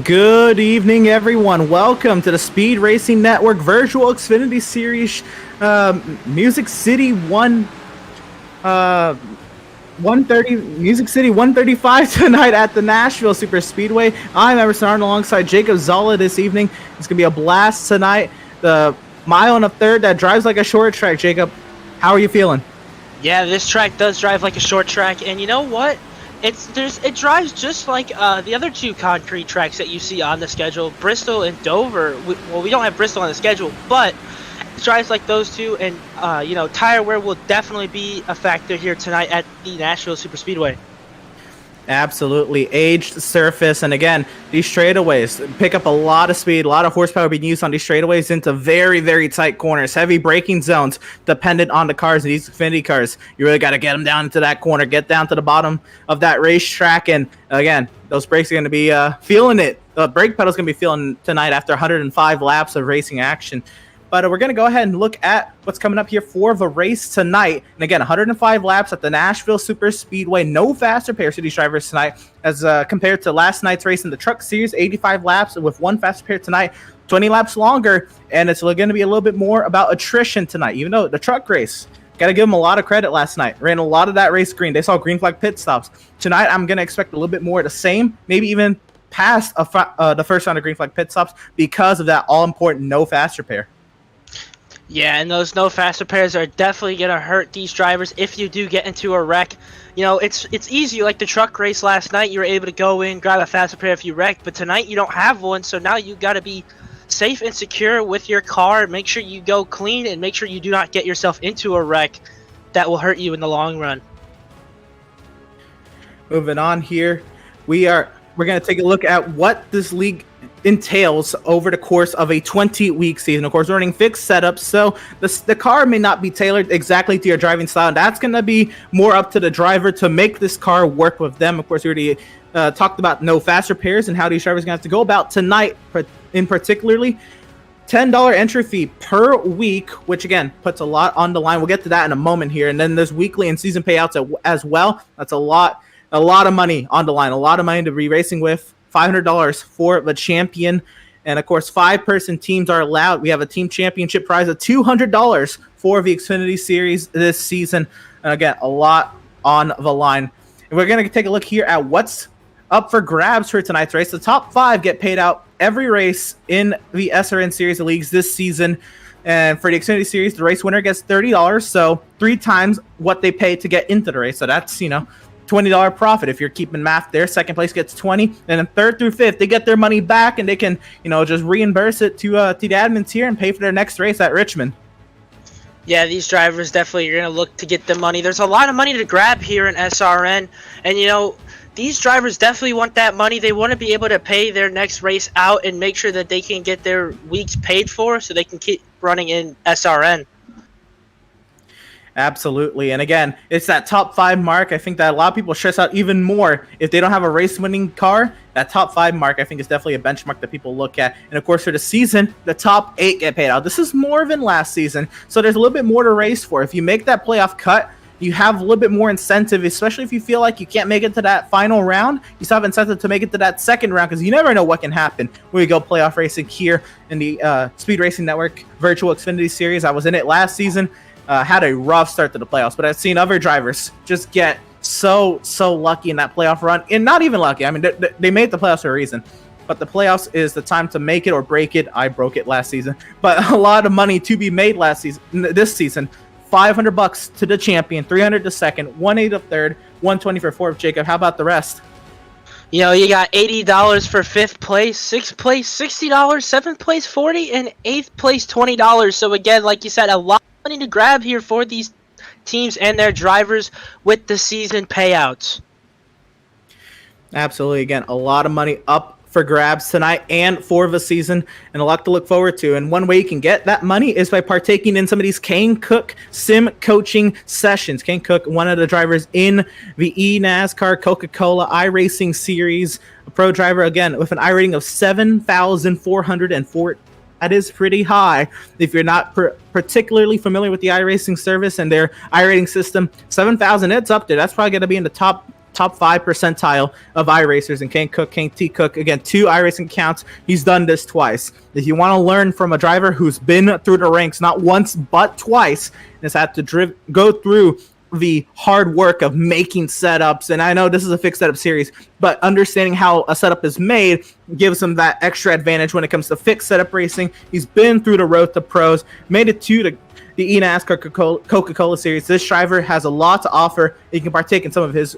Good evening, everyone. Welcome to the Speed Racing Network Virtual Xfinity Series Music City 135 tonight at the Nashville SuperSpeedway. I'm Emerson Ardon alongside Jacob Szala this evening. It's going to be a blast tonight. The mile and a third that drives like a short track. Jacob, how are you feeling? Yeah, this track does drive like a short track, and you know what? It drives just like the other two concrete tracks that you see on the schedule, Bristol and Dover. We don't have Bristol on the schedule, but it drives like those two, and tire wear will definitely be a factor here tonight at the Nashville Superspeedway. Absolutely. Aged surface. And again, these straightaways pick up a lot of speed, a lot of horsepower being used on these straightaways into very, very tight corners, heavy braking zones dependent on the cars, these Xfinity cars. You really got to get them down into that corner, get down to the bottom of that racetrack. And again, those brakes are going to be feeling it. The brake pedal's going to be feeling tonight after 105 laps of racing action. But we're going to go ahead and look at what's coming up here for the race tonight. And again, 105 laps at the Nashville Superspeedway. No faster pair of these drivers tonight as compared to last night's race in the Truck Series. 85 laps with one faster pair tonight, 20 laps longer. And it's going to be a little bit more about attrition tonight, even though the truck race, got to give them a lot of credit last night. Ran a lot of that race green. They saw green flag pit stops. Tonight, I'm going to expect a little bit more of the same, maybe even past the first round of green flag pit stops because of that all-important no faster pair. Yeah, and those no faster pairs are definitely going to hurt these drivers if you do get into a wreck. You know, it's easy. Like the truck race last night, you were able to go in, grab a faster pair if you wrecked. But tonight you don't have one, so now you got to be safe and secure with your car. Make sure you go clean and make sure you do not get yourself into a wreck that will hurt you in the long run. Moving on here, we're going to take a look at what this league entails over the course of a 20-week season. Of course, we're running fixed setups, so the car may not be tailored exactly to your driving style. And that's going to be more up to the driver to make this car work with them. Of course, we already talked about no faster pairs and how these drivers are going to have to go about tonight, in particularly. $10 entry fee per week, which again puts a lot on the line. We'll get to that in a moment here. And then there's weekly and season payouts as well. That's a lot of money on the line, a lot of money to be racing with. $500 for the champion. And of course, 5-person teams are allowed. We have a team championship prize of $200 for the Xfinity Series this season. And again, a lot on the line. And we're going to take a look here at what's up for grabs for tonight's race. The top 5 get paid out every race in the SRN Series of Leagues this season. And for the Xfinity Series, the race winner gets $30. So 3 times what they pay to get into the race. So that's, $20 profit if you're keeping math there. Second place gets 20, and then third through fifth they get their money back, and they can just reimburse it to the admins here and pay for their next race at Richmond. Yeah, these drivers definitely are going to look to get the money. There's a lot of money to grab here in SRN, and these drivers definitely want that money. They want to be able to pay their next race out and make sure that they can get their weeks paid for so they can keep running in SRN. Absolutely. And again, it's that top 5 mark. I think that a lot of people stress out even more if they don't have a race-winning car. That top 5 mark, I think, is definitely a benchmark that people look at. And of course, for the season, the top 8 get paid out. This is more than last season, so there's a little bit more to race for. If you make that playoff cut, you have a little bit more incentive, especially if you feel like you can't make it to that final round. You still have incentive to make it to that second round because you never know what can happen when we go playoff racing here in the Speed Racing Network Virtual Xfinity Series. I was in it last season. Had a rough start to the playoffs, but I've seen other drivers just get so lucky in that playoff run, and not even lucky. I mean, they made the playoffs for a reason, but the playoffs is the time to make it or break it. I broke it last season, but a lot of money to be made this season. $500 to the champion, $300 to second, $180 to third, $120 for fourth. Jacob, how about the rest? You got $80 for 5th place, 6th place $60, 7th place $40, and 8th place $20. So again, like you said, a lot of money to grab here for these teams and their drivers with the season payouts. Absolutely. Again, a lot of money up for grabs tonight and for the season, and a lot to look forward to. And one way you can get that money is by partaking in some of these Kane Cook sim coaching sessions. Kane Cook, one of the drivers in the eNASCAR Coca-Cola iRacing Series, a pro driver, again, with an iRating of 7,404. That is pretty high. If you're not particularly familiar with the iRacing service and their iRating system, 7,000, it's up there. That's probably going to be in the top top 5 percentile of iRacers, and Kane T. Cook, again, 2 iRacing accounts. He's done this twice. If you want to learn from a driver who's been through the ranks not once but twice, and has had to go through the hard work of making setups, and I know this is a fixed setup series, but understanding how a setup is made gives him that extra advantage when it comes to fixed setup racing. He's been through the road to pros, made it to the eNASCAR Coca-Cola series. This driver has a lot to offer. You can partake in some of his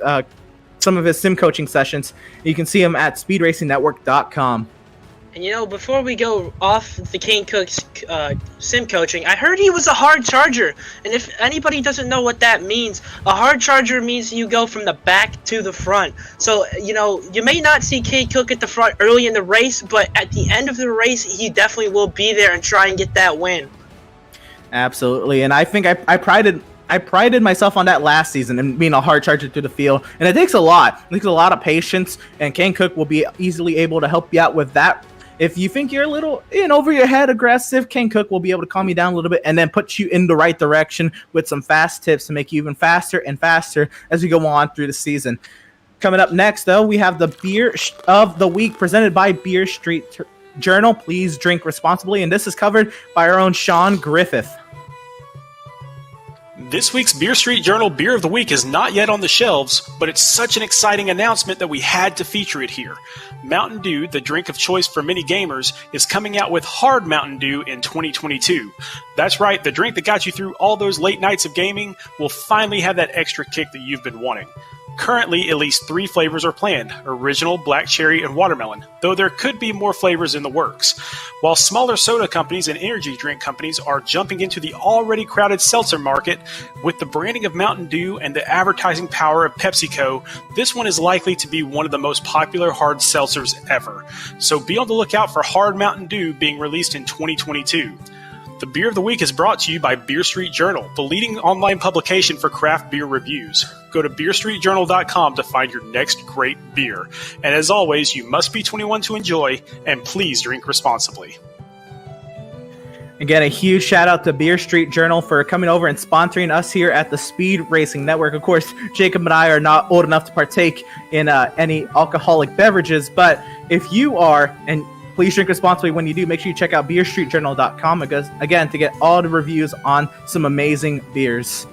sim coaching sessions. You can see him at speedracingnetwork.com. And before we go off the Kane Cook's sim coaching, I heard he was a hard charger. And if anybody doesn't know what that means, a hard charger means you go from the back to the front. So, you may not see Kane Cook at the front early in the race, but at the end of the race, he definitely will be there and try and get that win. Absolutely. And I think I prided myself on that last season and being a hard charger through the field. And it takes a lot. It takes a lot of patience, and Kane Cook will be easily able to help you out with that. If you think you're a little over your head aggressive, Kane Cook will be able to calm you down a little bit and then put you in the right direction with some fast tips to make you even faster and faster as we go on through the season. Coming up next, though, we have the Beer of the Week presented by Beer Street Journal. Please drink responsibly, and this is covered by our own Sean Griffith. This week's Beer Street Journal Beer of the Week is not yet on the shelves, but it's such an exciting announcement that we had to feature it here. Mountain Dew, the drink of choice for many gamers, is coming out with Hard Mountain Dew in 2022. That's right, the drink that got you through all those late nights of gaming will finally have that extra kick that you've been wanting. Currently, at least 3 flavors are planned: original, black cherry, and watermelon, though there could be more flavors in the works. While smaller soda companies and energy drink companies are jumping into the already crowded seltzer market, with the branding of Mountain Dew and the advertising power of PepsiCo, this one is likely to be one of the most popular hard seltzers ever. So be on the lookout for Hard Mountain Dew being released in 2022. The Beer of the Week is brought to you by Beer Street Journal, the leading online publication for craft beer reviews. Go to beerstreetjournal.com to find your next great beer. And as always, you must be 21 to enjoy, and please drink responsibly. Again, a huge shout out to Beer Street Journal for coming over and sponsoring us here at the Speed Racing Network. Of course, Jacob and I are not old enough to partake in any alcoholic beverages, but if you are, and please drink responsibly when you do, make sure you check out beerstreetjournal.com again to get all the reviews on some amazing beers.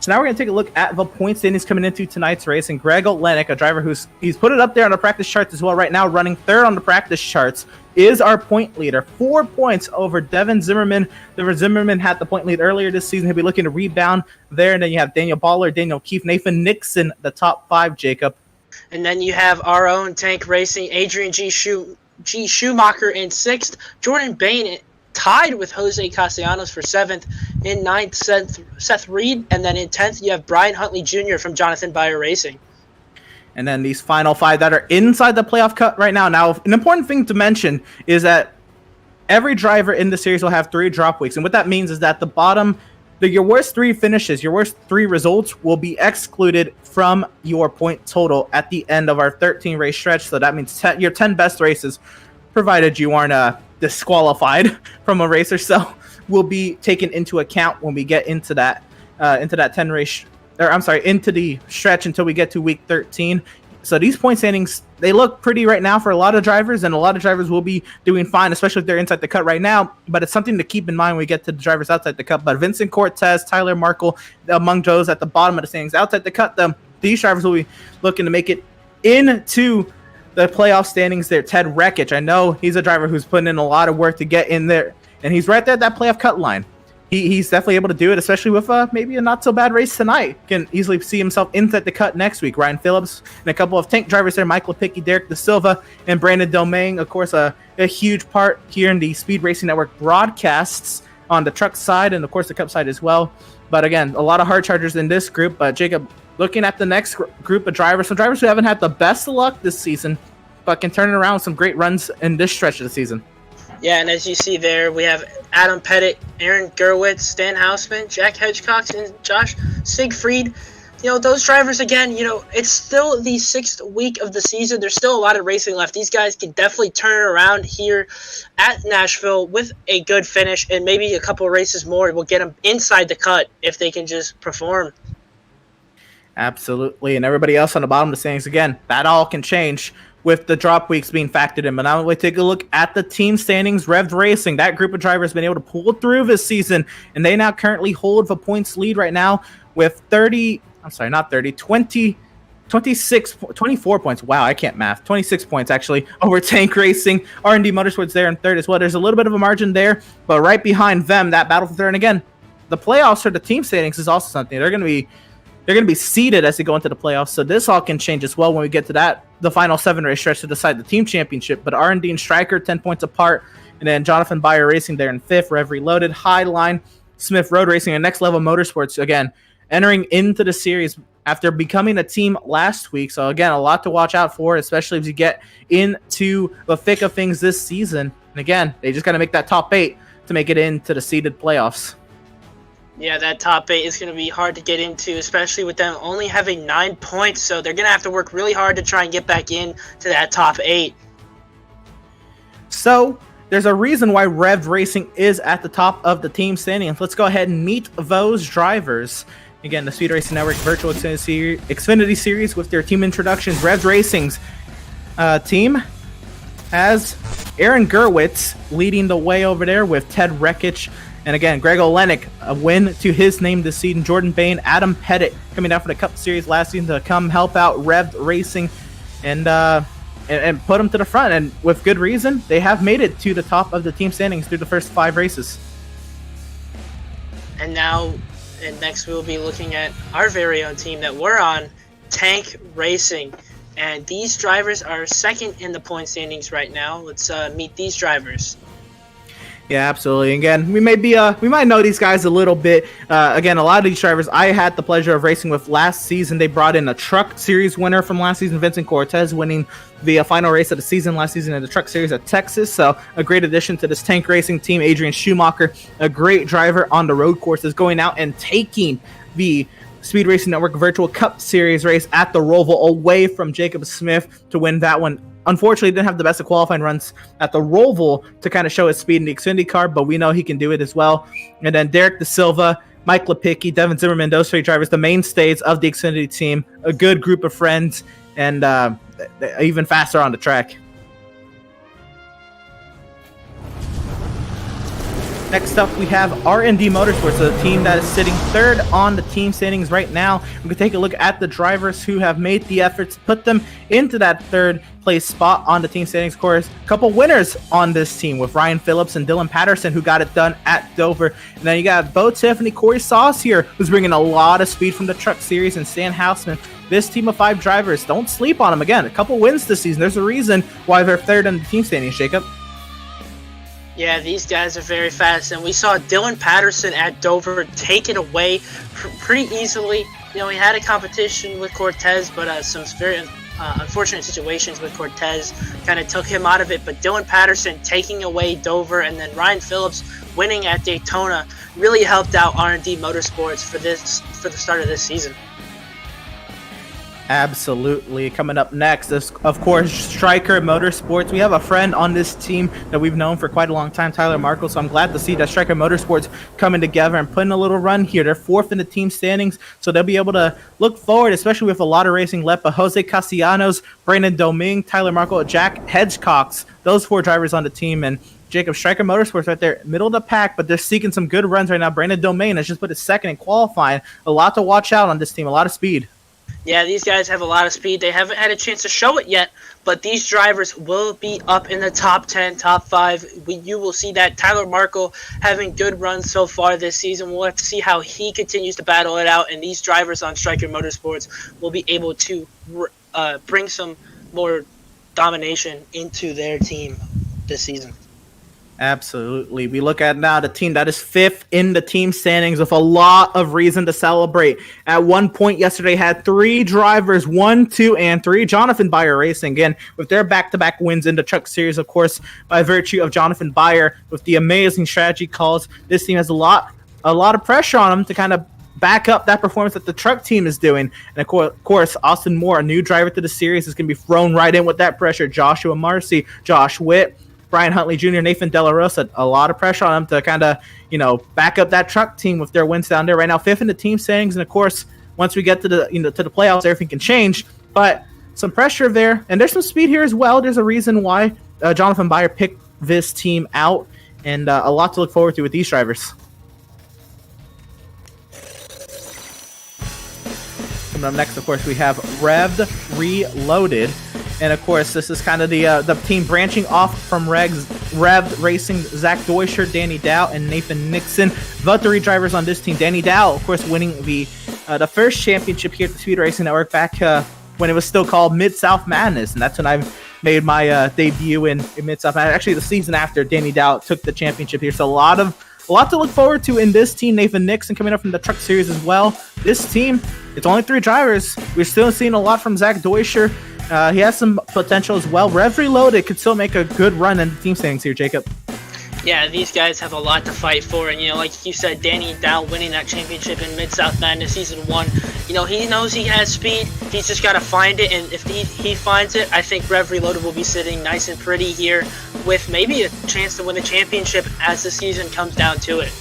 So now we're going to take a look at the point standings coming into tonight's race. And Greg Olenek, a driver he's put it up there on the practice charts as well right now, running third on the practice charts, is our point leader. 4 points over Devin Zimmerman. Devin Zimmerman had the point lead earlier this season. He'll be looking to rebound there. And then you have Daniel Baller, Daniel Keefe, Nathan Nixon, the top 5, Jacob. And then you have our own Tank Racing, Adrian G. Schumacher in 6th, Jordan Bain tied with Jose Castellanos for 7th, in 9th Seth Reed, and then in 10th you have Brian Huntley Jr. from Jonathan Byer Racing. And then these final 5 that are inside the playoff cut right now. Now, an important thing to mention is that every driver in the series will have 3 drop weeks, and what that means is that your worst 3 finishes, your worst 3 results will be excluded from your point total at the end of our 13 race stretch. So that means your 10 best races, provided you aren't disqualified from a race or so, will be taken into account when we get into that 10 race, into the stretch until we get to week 13. So these point standings, they look pretty right now for a lot of drivers, and a lot of drivers will be doing fine, especially if they're inside the cut right now. But it's something to keep in mind when we get to the drivers outside the cut. But Vincent Cortez, Tyler Markle, among those at the bottom of the standings, outside the cut, these drivers will be looking to make it into the playoff standings there. Ted Rekich, I know he's a driver who's putting in a lot of work to get in there, and he's right there at that playoff cut line. He's definitely able to do it, especially with maybe a not-so-bad race tonight. Can easily see himself inside the cut next week. Ryan Phillips and a couple of tank drivers there, Michael Pickey, Derek Da Silva, and Brandon Domingue. Of course, a huge part here in the Speed Racing Network broadcasts on the truck side and, of course, the cup side as well. But, again, a lot of hard chargers in this group. But, Jacob, looking at the next group of drivers, some drivers who haven't had the best of luck this season, but can turn it around with some great runs in this stretch of the season. Yeah, and as you see there, we have Adam Pettit, Aaron Gerwitz, Stan Hausman, Jack Hedgecox, and Josh Siegfried. Those drivers, again, it's still the 6th week of the season. There's still a lot of racing left. These guys can definitely turn it around here at Nashville with a good finish, and maybe a couple of races more will get them inside the cut if they can just perform. Absolutely. And everybody else on the bottom of the standings, again, that all can change with the drop weeks being factored in. But now we take a look at the team standings. Rev'd Racing, that group of drivers has been able to pull through this season, and they now currently hold the points lead right now with 24 points. Wow, I can't math. 26 points, actually, over Tank Racing. Rnd Motorsports there in third as well. There's a little bit of a margin there, but right behind them, that battle for third. And again, the playoffs for the team standings is also something. They're going to be seeded as they go into the playoffs, so this all can change as well when we get to the final 7-race stretch to decide the team championship. But R&D and Stryker 10 points apart, and then Jonathan Byer Racing there in fifth, Rev Reloaded, Highline, Smith Road Racing, and Next Level Motorsports, again, entering into the series after becoming a team last week. So again, a lot to watch out for, especially as you get into the thick of things this season. And again, they just got to make that top 8 to make it into the seeded playoffs. Yeah, that top 8 is going to be hard to get into, especially with them only having 9 points. So they're going to have to work really hard to try and get back in to that top 8. So there's a reason why Rev'd Racing is at the top of the team standings. Let's go ahead and meet those drivers. Again, the Speed Racing Network Virtual Xfinity Series with their team introductions. Rev'd Racing's team has Aaron Gerwitz leading the way over there with Ted Rekich. And again, Greg Olenek, a win to his name this season. Jordan Bain, Adam Pettit coming down for the Cup Series last season to come help out Rev'd Racing and put them to the front. And with good reason, they have made it to the top of the team standings through the first 5 races. And next we'll be looking at our very own team that we're on, Tank Racing. And these drivers are second in the point standings right now. Let's meet these drivers. Yeah, absolutely. Again, we might know these guys a little bit. Again, a lot of these drivers I had the pleasure of racing with last season. They brought in a Truck Series winner from last season, Vincent Cortez, winning the final race of the season last season in the Truck Series at Texas. So a great addition to this Tank Racing team. Adrian Schumacher, a great driver on the road courses, going out and taking the Speed Racing Network Virtual Cup Series race at the Roval away from Jacob Smith to win that one. Unfortunately, didn't have the best of qualifying runs at the Roval to kind of show his speed in the Xfinity car, but we know he can do it as well. And then Derek Da Silva, Mike Lepicki, Devin Zimmerman, those 3 drivers, the mainstays of the Xfinity team, a good group of friends, and even faster on the track. Next up, we have Rnd Motorsports, a team that is sitting third on the team standings right now. We can take a look at the drivers who have made the efforts to put them into that third place spot on the team standings. Of course, a couple winners on this team with Ryan Phillips and Dylan Patterson, who got it done at Dover. And then you got Bo Tiffany, Corey Sauce here, who's bringing a lot of speed from the Truck Series, and Stan Hausman. This team of 5 drivers, don't sleep on them. Again, a couple wins this season. There's a reason why they're third on the team standings, Jacob. Yeah, these guys are very fast, and we saw Dylan Patterson at Dover take it away pretty easily. You know, he had a competition with Cortez, but some very unfortunate situations with Cortez kind of took him out of it. But Dylan Patterson taking away Dover, and then Ryan Phillips winning at Daytona really helped out R&D Motorsports for the start of this season. Absolutely. Coming up next is, of course, Stryker Motorsports. We have a friend on this team that we've known for quite a long time, Tyler Markle, so I'm glad to see that Stryker Motorsports coming together and putting a little run here. They're 4th in the team standings, so they'll be able to look forward, especially with a lot of racing left. But Jose Castellanos, Brandon Domingue, Tyler Markle, Jack Hedgecox, those 4 drivers on the team, and Jacob, Stryker Motorsports right there, middle of the pack, but they're seeking some good runs right now. Brandon Domingue has just put his 2nd in qualifying. A lot to watch out on this team, a lot of speed. Yeah, these guys have a lot of speed. They haven't had a chance to show it yet, but these drivers will be up in the top 10, top 5. You will see that. Tyler Markle having good runs so far this season. We'll have to see how he continues to battle it out, and these drivers on Stryker Motorsports will be able to bring some more domination into their team this season. Absolutely. We look at now the team that is 5th in the team standings with a lot of reason to celebrate. At one point yesterday had 3 drivers, 1, 2, and 3. Jonathan Byer Racing, again, with their back-to-back wins in the Truck Series, of course, by virtue of Jonathan Byer with the amazing strategy calls. This team has a lot of pressure on them to kind of back up that performance that the truck team is doing. And of course, Austin Moore, a new driver to the series, is going to be thrown right in with that pressure. Joshua Marcy, Josh Witt, Brian Huntley Jr., Nathan De La Rosa, a lot of pressure on them to kind of, back up that truck team with their wins down there right now. 5th in the team standings. And of course, once we get to the to the playoffs, everything can change. But some pressure there, and there's some speed here as well. There's a reason why Jonathan Byer picked this team out, and a lot to look forward to with these drivers. Coming up next, of course, we have Rev'd Reloaded. And, of course, this is kind of the team branching off from Rev'd Racing. Zach Deuscher, Danny Dow, and Nathan Nixon. The three drivers on this team. Danny Dow, of course, winning the first championship here at the Speed Racing Network back when it was still called Mid-South Madness. And that's when I made my debut in Mid-South Madness. Actually, the season after Danny Dow took the championship here. So a lot to look forward to in this team. Nathan Nixon coming up from the Truck Series as well. This team, it's only three drivers. We're still seeing a lot from Zach Deuscher. He has some potential as well. Rev'd Reloaded could still make a good run in the team standings here, Jacob. Yeah, these guys have a lot to fight for, and like you said, Danny Dow winning that championship in Mid-South Madness Season 1. He knows he has speed. He's just got to find it, and if he finds it, I think Rev'd Reloaded will be sitting nice and pretty here with maybe a chance to win the championship as the season comes down to it.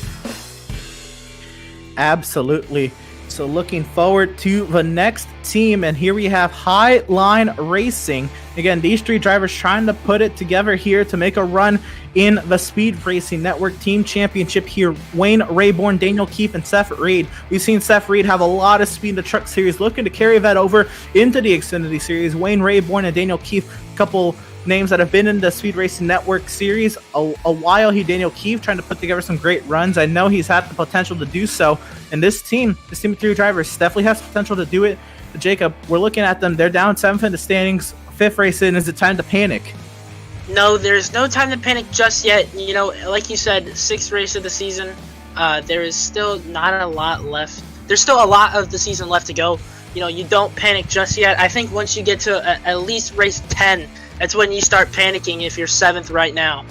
Absolutely. So looking forward to the next team, and here we have Highline Racing. Again, these three drivers trying to put it together here to make a run in the Speed Racing Network Team Championship here. Wayne Rayborn, Daniel Keefe, and Seth Reed. We've seen Seth Reed have a lot of speed in the Truck Series, looking to carry that over into the Xfinity Series. Wayne Rayborn and Daniel Keefe, a couple names that have been in the Speed Racing Network series a while. Daniel Keefe, trying to put together some great runs. I know he's had the potential to do so. And this team of three drivers definitely has potential to do it. But Jacob, we're looking at them. They're down 7th in the standings, 5th race in. Is it time to panic? No, there's no time to panic just yet. Like you said, 6th race of the season. There is still not a lot left. There's still a lot of the season left to go. You don't panic just yet. I think once you get to at least race 10, that's when you start panicking if you're 7th right now.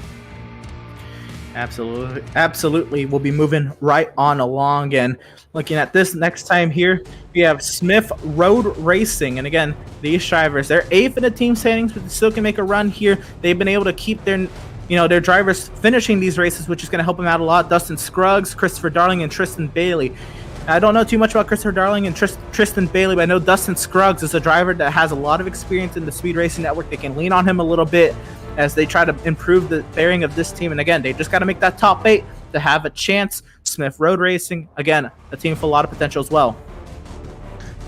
Absolutely. We'll be moving right on along. And looking at this next time here, we have Smith Road Racing. And again, these drivers, they're 8th in the team standings, but they still can make a run here. They've been able to keep their drivers finishing these races, which is going to help them out a lot. Dustin Scruggs, Christopher Darling, and Tristan Bailey. I don't know too much about Christopher Darling and Tristan Bailey, but I know Dustin Scruggs is a driver that has a lot of experience in the Speed Racing Network. They can lean on him a little bit as they try to improve the bearing of this team. And again, they just got to make that top 8 to have a chance. Smith Road Racing, again, a team with a lot of potential as well.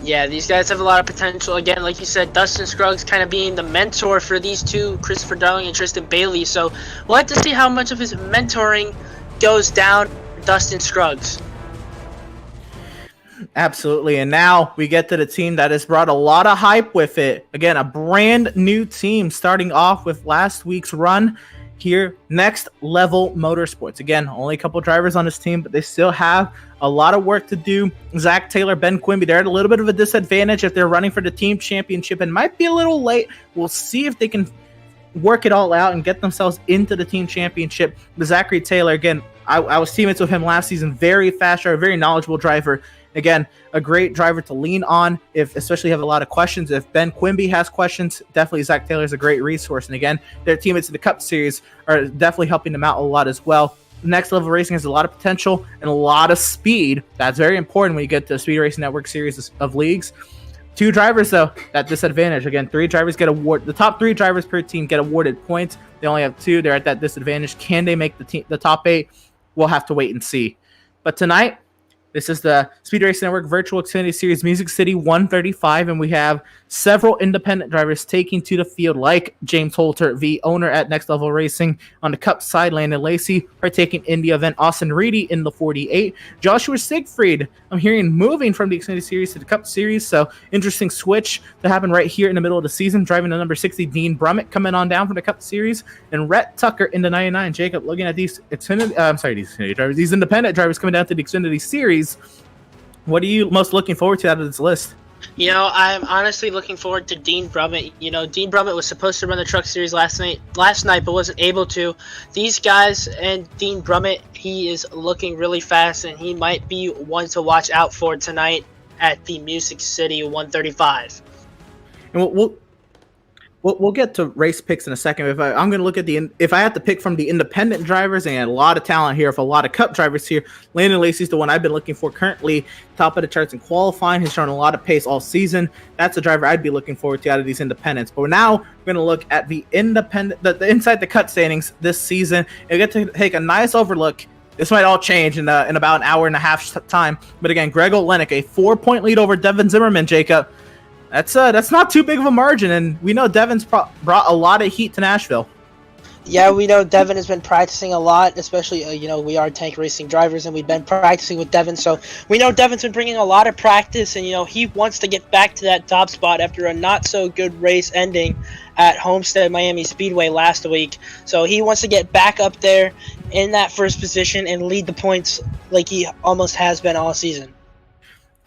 Yeah, these guys have a lot of potential. Again, like you said, Dustin Scruggs kind of being the mentor for these two, Christopher Darling and Tristan Bailey. So we'll have to see how much of his mentoring goes down Dustin Scruggs. Absolutely. And now we get to the team that has brought a lot of hype with it. Again, a brand new team starting off with last week's run here, Next Level Motorsports. Again, only a couple drivers on this team, but they still have a lot of work to do. Zach Taylor, Ben Quimby, they're at a little bit of a disadvantage if they're running for the team championship and might be a little late. We'll see if they can work it all out and get themselves into the team championship. But Zachary Taylor, again, I was teammates with him last season. Very fast driver, very knowledgeable driver. Again, a great driver to lean on, especially have a lot of questions. If Ben Quimby has questions, definitely Zach Taylor is a great resource. And again, their teammates in the Cup Series are definitely helping them out a lot as well. Next Level Racing has a lot of potential and a lot of speed. That's very important when you get to the Speed Racing Network series of leagues. 2 drivers, though, at disadvantage. Again, 3 drivers get awarded. The top 3 drivers per team get awarded points. They only have 2. They're at that disadvantage. Can they make the top 8? We'll have to wait and see. But tonight, this is the Speed Racing Network Virtual Xfinity Series Music City 135, and we have several independent drivers taking to the field, like James Holter, the owner at Next Level Racing. On the Cup side, Landon Lacy partaking in the event. Austin Reedy in the 48. Joshua Siegfried, I'm hearing, moving from the Xfinity Series to the Cup Series, so interesting switch to happen right here in the middle of the season. Driving the number 60, Dean Brummett coming on down from the Cup Series, and Rhett Tucker in the 99. Jacob, looking at these Xfinity drivers, these independent drivers coming down to the Xfinity Series. What are you most looking forward to out of this list? I'm honestly looking forward to Dean Brummett. Dean Brummett was supposed to run the Truck Series last night, but wasn't able to. These guys and Dean Brummett, he is looking really fast, and he might be one to watch out for tonight at the Music City 135. And We'll get to race picks in a second. I'm going to look at if I have to pick from the independent drivers, and a lot of talent here, for a lot of Cup drivers here, Landon Lacy is the one I've been looking for currently, top of the charts in qualifying. He's shown a lot of pace all season. That's a driver I'd be looking forward to out of these independents. But now we're going to look at the independent, the inside the cut standings this season, and we get to take a nice overlook. This might all change in about an hour and a half time. But again, Greg Olenek, a 4-point lead over Devin Zimmerman, Jacob. That's not too big of a margin, and we know Devin's brought a lot of heat to Nashville. Yeah, we know Devin has been practicing a lot, especially, we are tank racing drivers, and we've been practicing with Devin, so we know Devin's been bringing a lot of practice, and, he wants to get back to that top spot after a not-so-good race ending at Homestead Miami Speedway last week. So he wants to get back up there in that first position and lead the points like he almost has been all season.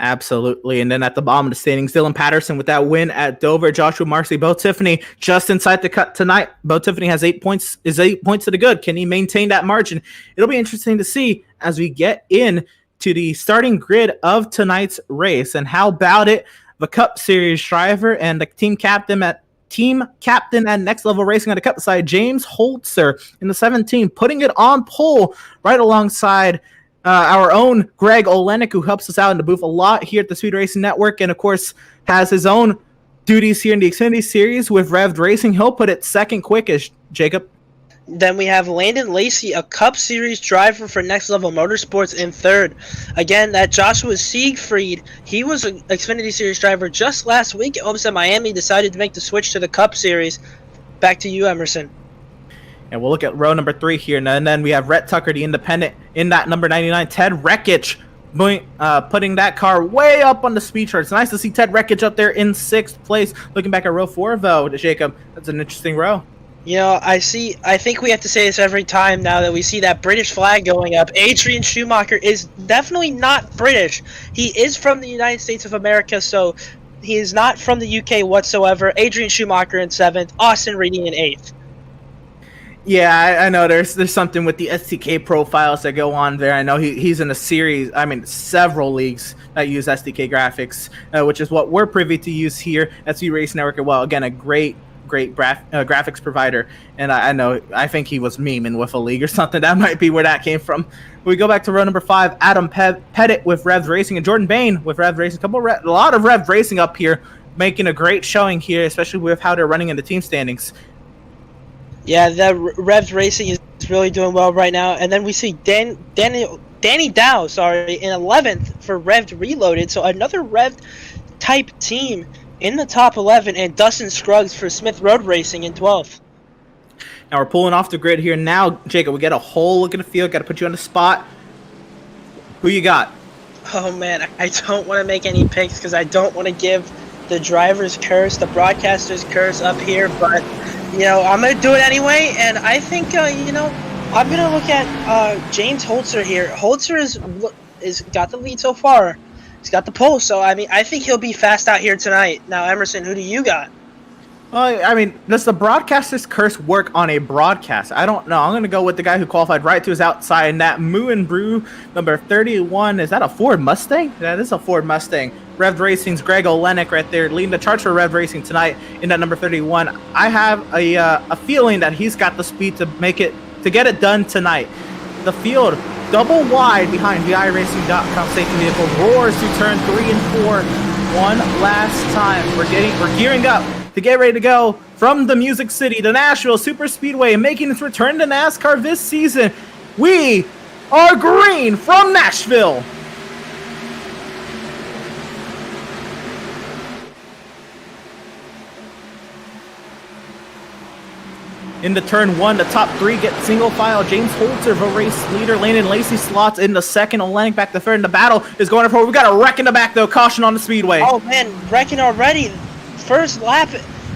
Absolutely. And then at the bottom of the standings, Dylan Patterson with that win at Dover, Joshua Marcy, Bo Tiffany just inside the cut tonight. Bo Tiffany has 8 points, is 8 points to the good. Can he maintain that margin? It'll be interesting to see as we get in to the starting grid of tonight's race. And how about it? The Cup Series driver and the team captain at Next Level Racing on the Cup side, James Holzer in the 17, putting it on pole right alongside our own Greg Olenek, who helps us out in the booth a lot here at the Speed Racing Network, and of course has his own duties here in the Xfinity Series with Rev'd Racing. He'll put it second quickest, Jacob. Then we have Landon Lacy, a Cup Series driver for Next Level Motorsports, in third. Again, that Joshua Siegfried, he was an Xfinity Series driver just last week at Homestead Miami, decided to make the switch to the Cup Series. Back to you, Emerson. And we'll look at row number 3 here. And then we have Rhett Tucker, the independent, in that number 99. Ted Rekich putting that car way up on the speed chart. It's nice to see Ted Rekich up there in 6th place. Looking back at row 4, though, Jacob, that's an interesting row. I think we have to say this every time now that we see that British flag going up. Adrian Schumacher is definitely not British. He is from the United States of America, so he is not from the UK whatsoever. Adrian Schumacher in 7th, Austin Reading in 8th. Yeah, I know there's something with the STK profiles that go on there. I know he's in a series, several leagues that use STK graphics, which is what we're privy to use here at Speed Racing Network. Well, again, a great graphics provider, and I think he was memeing with a league or something. That might be where that came from. We go back to row number 5, Adam Pettit with Rev'd Racing and Jordan Bain with Rev'd Racing. A lot of Rev'd Racing up here, making a great showing here, especially with how they're running in the team standings. Yeah, the Rev'd Racing is really doing well right now. And then we see Danny Dow, in 11th for Rev'd Reloaded. So another Rev'd type team in the top 11, and Dustin Scruggs for Smith Road Racing in 12th. Now we're pulling off the grid here. Now, Jacob, we get a whole look at the field. Got to put you on the spot. Who you got? Oh, man, I don't want to make any picks because I don't want to give the driver's curse, the broadcaster's curse up here, but I'm going to do it anyway, and I think, I'm going to look at James Holzer here. Holzer is got the lead so far. He's got the pole, so, I think he'll be fast out here tonight. Now, Emerson, who do you got? Well, does the broadcaster's curse work on a broadcast? I don't know. I'm going to go with the guy who qualified right to his outside, and that Moo and Brew, number 31. Is that a Ford Mustang? That is a Ford Mustang. Rev'd Racing's Greg Olenek right there, leading the charge for Rev'd Racing tonight in that number 31. I have a feeling that he's got the speed to get it done tonight. The field, double wide behind VIRacing.com safety vehicle, roars to turn 3 and 4 one last time. We're gearing up to get ready to go from the Music City, the Nashville SuperSpeedway, making its return to NASCAR this season. We are green from Nashville. Into turn 1, the top 3 get single file. James Holzer, the race leader. Landon Lacy slots in the second. Olenek back to third. And the battle is going forward. We got a wreck in the back, though. Caution on the speedway. Oh, man, wrecking already. First lap,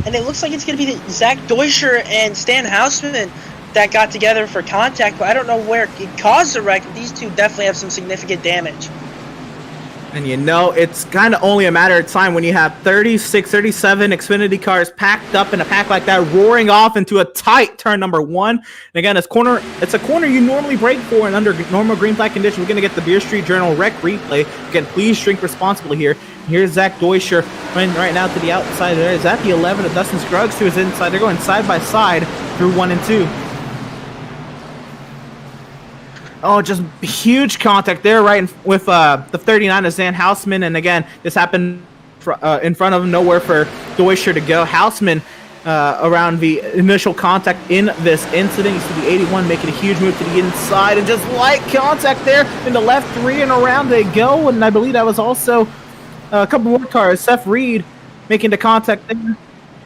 and it looks like it's going to be Zach Deuscher and Stan Hausman that got together for contact, but I don't know where it caused the wreck. These two definitely have some significant damage. And it's kind of only a matter of time when you have 36, 37 Xfinity cars packed up in a pack like that, roaring off into a tight turn number 1. And again, it's a corner you normally brake for, and under normal green flag conditions, we're going to get the Beer Street Journal Rec replay. Again, please drink responsibly here. Here's Zach Deuscher running right now to the outside. There is at the 11 of Dustin Scruggs to his inside. They're going side by side through 1 and 2. Oh, just huge contact there with the 39 of Zan Houseman. And again, this happened in front of him, nowhere for Deutscher to go. Houseman around the initial contact in this incident. You see the 81 making a huge move to the inside and just light contact there in the left 3, and around they go. And I believe that was also a couple more cars. Seth Reed making the contact there.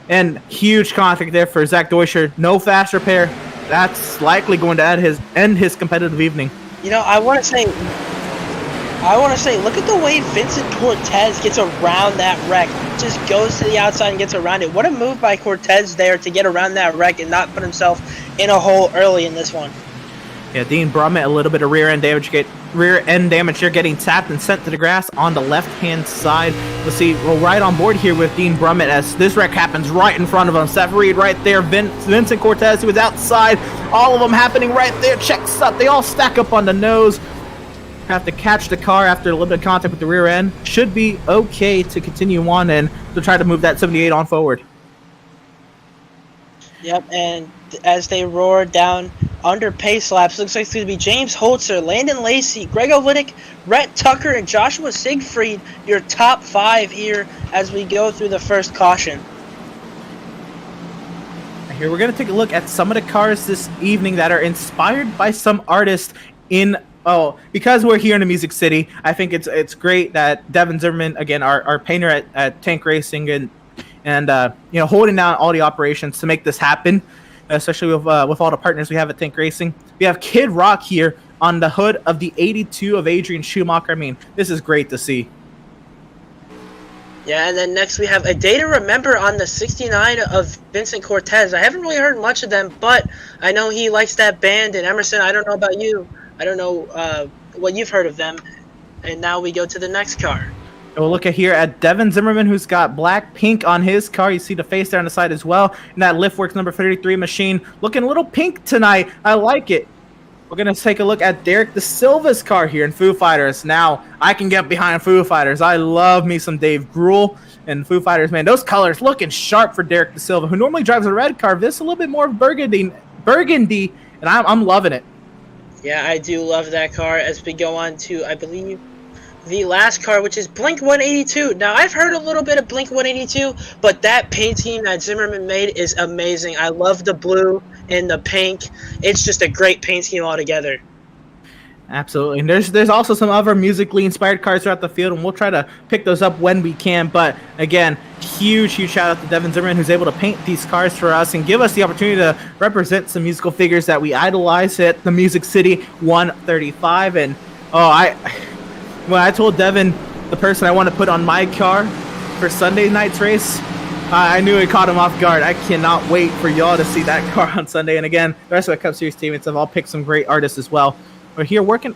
And huge contact there for Zach Deutscher. No fast repair. That's likely going to end his competitive evening. You know, I want to say, look at the way Vincent Cortez gets around that wreck. Just goes to the outside and gets around it. What a move by Cortez there to get around that wreck and not put himself in a hole early in this one. Yeah, Dean Brummett, a little bit of rear end damage here, getting tapped and sent to the grass on the left-hand side. Let's see, we're right on board here with Dean Brummett as this wreck happens right in front of him. Seth Reed right there, Vincent Cortez, who was outside. All of them happening right there. Checks up. They all stack up on the nose. Have to catch the car after a little bit of contact with the rear end. Should be okay to continue on and to try to move that 78 on forward. Yep, and as they roar down under pace laps, looks like it's going to be James Holzer, Landon Lacy, Greg Olynyk, Rhett Tucker, and Joshua Siegfried, your top 5 here as we go through the first caution. Here we're going to take a look at some of the cars this evening that are inspired by some artists because we're here in the Music City. I think it's great that Devin Zimmerman, again, our painter at Tank Racing, and holding down all the operations to make this happen, especially with all the partners we have at Tank Racing. We have Kid Rock here on the hood of the 82 of Adrian Schumacher. I mean, this is great to see. Yeah, and then next we have A Day to Remember on the 69 of Vincent Cortez. I haven't really heard much of them, but I know he likes that band. And Emerson, I don't know about you. I don't know what you've heard of them. And now we go to the next car. We'll look here at Devin Zimmerman, who's got black pink on his car. You see the face there on the side as well. And that Liftworks number 33 machine looking a little pink tonight. I like it. We're going to take a look at Derek De Silva's car here in Foo Fighters. Now, I can get behind Foo Fighters. I love me some Dave Grohl and Foo Fighters. Man, those colors looking sharp for Derek De Silva, who normally drives a red car. This a little bit more burgundy, and I'm loving it. Yeah, I do love that car as we go on to, I believe, the last car, which is Blink 182. Now, I've heard a little bit of Blink 182, but that paint scheme that Zimmerman made is amazing. I love the blue and the pink. It's just a great paint scheme altogether. Absolutely. And there's also some other musically inspired cars throughout the field, and we'll try to pick those up when we can. But again, huge shout out to Devin Zimmerman, who's able to paint these cars for us and give us the opportunity to represent some musical figures that we idolize at the Music City 135. And when I told Devin the person I want to put on my car for Sunday night's race, I knew it caught him off guard. I cannot wait for y'all to see that car on Sunday. And again, the rest of the Cup Series teammates have all picked some great artists as well. We're here working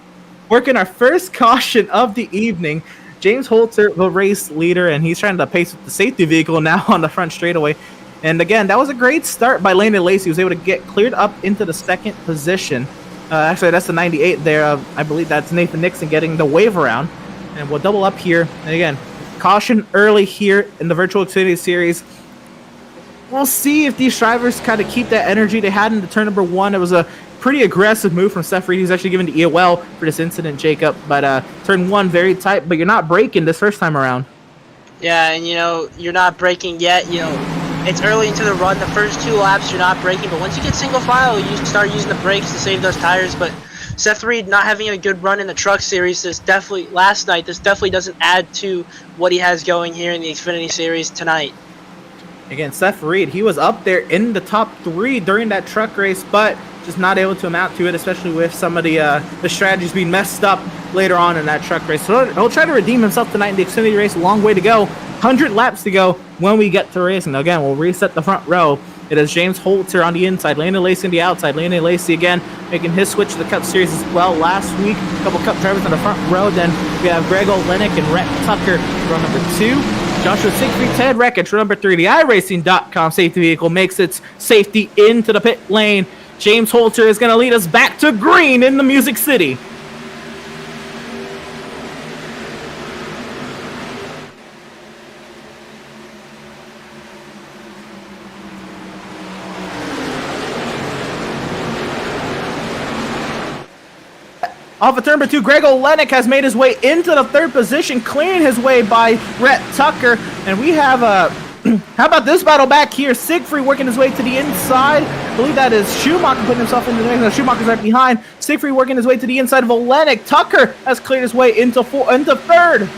our first caution of the evening. James Holzer, the race leader, and he's trying to pace with the safety vehicle now on the front straightaway. And again, that was a great start by Landon Lacy. He was able to get cleared up into the second position. Actually, that's the 98 there. I believe that's Nathan Nixon getting the wave around. And we'll double up here. And again, caution early here in the Virtual Xfinity Series. We'll see if these drivers kind of keep that energy they had in the turn number 1. It was a pretty aggressive move from Seth Reed. He's actually given the EOL for this incident, Jacob. But turn 1, very tight. But you're not braking this first time around. Yeah, and you're not braking yet. It's early into the run. The first 2 laps, you're not braking. But once you get single file, you start using the brakes to save those tires. But Seth Reed not having a good run in the Truck Series last night, this definitely doesn't add to what he has going here in the Xfinity Series tonight. Again, Seth Reed, he was up there in the top 3 during that truck race, but just not able to amount to it, especially with some of the strategies being messed up later on in that truck race. So he'll try to redeem himself tonight in the Xfinity race. A long way to go. 100 laps to go when we get to racing. Now, again, we'll reset the front row. It is James Holzer on the inside, Landon Lacy on the outside. Landon Lacy again making his switch to the Cup Series as well. Last week, a couple Cup drivers on the front row. Then we have Greg Olynyk and Rhett Tucker row number 2. Joshua Siegfried, Ted Reckich, row number 3. The iRacing.com safety vehicle makes its safety into the pit lane. James Holzer is going to lead us back to green in the Music City. Off of turn number 2, Greg Olenek has made his way into the 3rd position, clearing his way by Rhett Tucker. And we have how about this battle back here? Siegfried working his way to the inside. I believe that is Schumacher putting himself into the mix. No, Schumacher's right behind. Siegfried working his way to the inside of Olenek. Tucker has cleared his way into 3rd.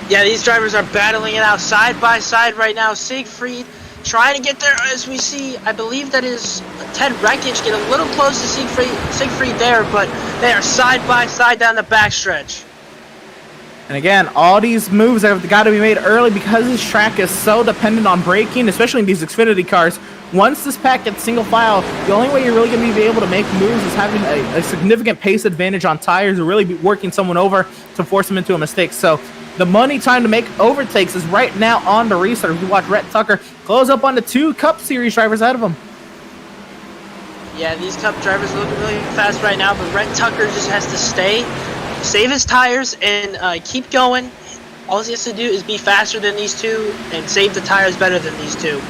Yeah, these drivers are battling it out side by side right now. Siegfried trying to get there, as we see. I believe that is Ted Wreckage get a little close to Siegfried there, but they are side by side down the backstretch. And again, all these moves have got to be made early because this track is so dependent on braking, especially in these Xfinity cars. Once this pack gets single file, the only way you're really going to be able to make moves is having a significant pace advantage on tires, or really be working someone over to force them into a mistake. So the money time to make overtakes is right now on the restart. If you watch Rhett Tucker close up on the 2 Cup Series drivers ahead of him. Yeah, these Cup drivers are looking really fast right now, but Rhett Tucker just has to stay, save his tires, and keep going. All he has to do is be faster than these 2 and save the tires better than these 2.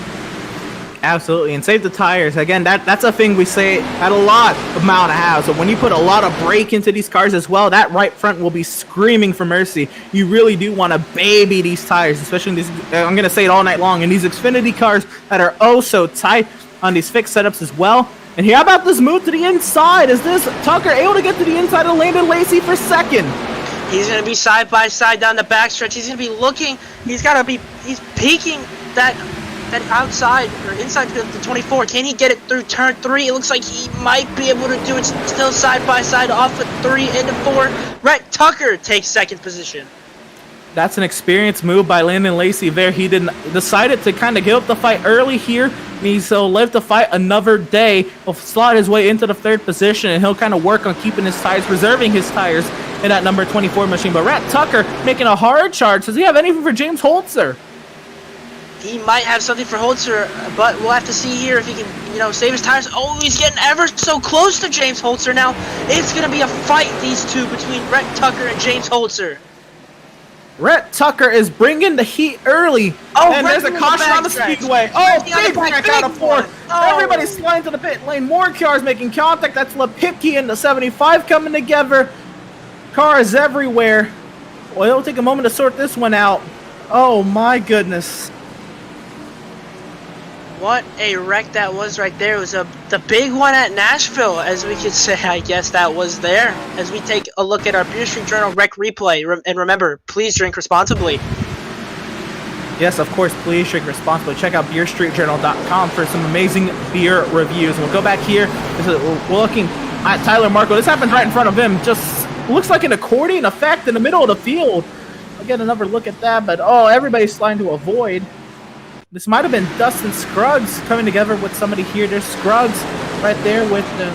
Absolutely, and save the tires. Again, that's a thing we say at a lot of mile and a half. So when you put a lot of brake into these cars as well, that right front will be screaming for mercy. You really do want to baby these tires, especially in these, I'm going to say it all night long, in these Xfinity cars that are oh so tight on these fixed setups as well. And here, how about this move to the inside? Is this Tucker able to get to the inside of Landon Lacy for 2nd? He's going to be side by side down the backstretch. He's going to be looking. He's peeking that outside or inside the 24. Can he get it through turn 3? It looks like he might be able to do it still side by side off of 3 into 4. Rhett Tucker takes 2nd position. That's an experienced move by Landon Lacy there. He decided to kind of give up the fight early here. He'll live to fight another day. He'll slot his way into the 3rd position, and he'll kind of work on keeping his tires, preserving his tires in that number 24 machine. But Rhett Tucker making a hard charge. Does he have anything for James Holzer? He might have something for Holzer, but we'll have to see here if he can, save his tires. Oh, he's getting ever so close to James Holzer now. It's going to be a fight, these 2, between Rhett Tucker and James Holzer. Rhett Tucker is bringing the heat early. Oh, and there's a caution on the speedway. Oh, big wreck out of 4. Everybody's sliding to the pit lane. More cars making contact. That's Lipicki and the 75 coming together. Cars everywhere. Well, it'll take a moment to sort this one out. Oh, my goodness. What a wreck that was right there. It was the big one at Nashville, as we could say. I guess that was there. As we take a look at our Beer Street Journal wreck replay. And remember, please drink responsibly. Yes, of course, please drink responsibly. Check out beerstreetjournal.com for some amazing beer reviews. We'll go back here. We're looking at Tyler Marco. This happens right in front of him. Just looks like an accordion effect in the middle of the field. I'll get another look at that, but everybody's sliding to avoid. This might have been Dustin Scruggs coming together with somebody here. There's Scruggs right there with the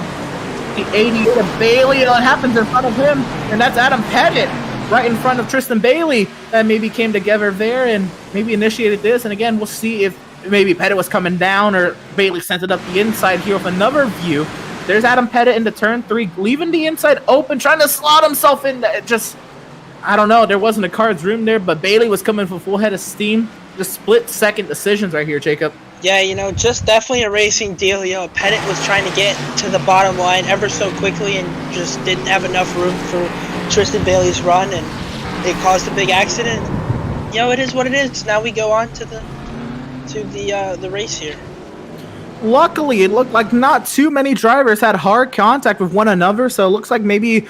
80 to Bailey. That happens in front of him. And that's Adam Pettit right in front of Tristan Bailey that maybe came together there and maybe initiated this. And again, we'll see if maybe Pettit was coming down or Bailey sent it up the inside here with another view. There's Adam Pettit into turn 3, leaving the inside open, trying to slot himself in. I don't know. There wasn't a car's room there, but Bailey was coming for full head of steam. Just split second decisions right here, Jacob. Yeah, just definitely a racing deal. Pettit was trying to get to the bottom line ever so quickly and just didn't have enough room for Tristan Bailey's run, and it caused a big accident. It is what it is. Now we go on to the race here. Luckily, it looked like not too many drivers had hard contact with one another, so it looks like maybe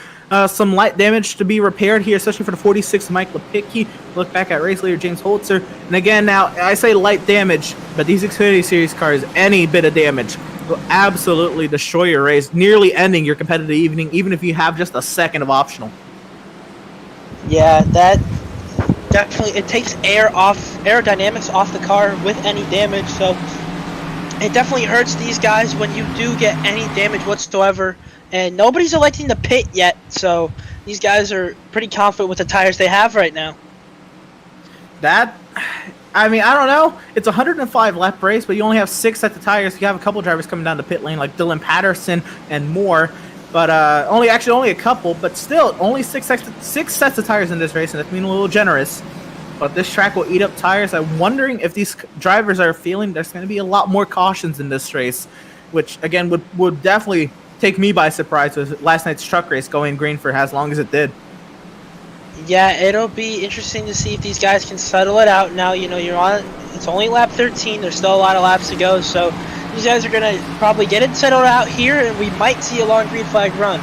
some light damage to be repaired here, especially for the 46 Mike Lipicki. Look back at race leader James Holzer. And again, now, I say light damage, but these Xfinity Series cars, any bit of damage will absolutely destroy your race, nearly ending your competitive evening, even if you have just a second of optional. Yeah, that definitely, it takes aerodynamics off the car with any damage, so it definitely hurts these guys when you do get any damage whatsoever. And nobody's electing to pit yet, so these guys are pretty confident with the tires they have right now. I don't know. It's a 105 lap race, but you only have 6 sets of tires. You have a couple drivers coming down the pit lane, like Dylan Patterson and more. But only a couple, but still, only 6 sets of tires in this race, and that's being a little generous. But this track will eat up tires. I'm wondering if these drivers are feeling there's going to be a lot more cautions in this race, which, again, would definitely take me by surprise with last night's truck race going green for as long as it did. Yeah, it'll be interesting to see if these guys can settle it out. Now, you're on. It's only lap 13. There's still a lot of laps to go, so these guys are going to probably get it settled out here, and we might see a long green flag run.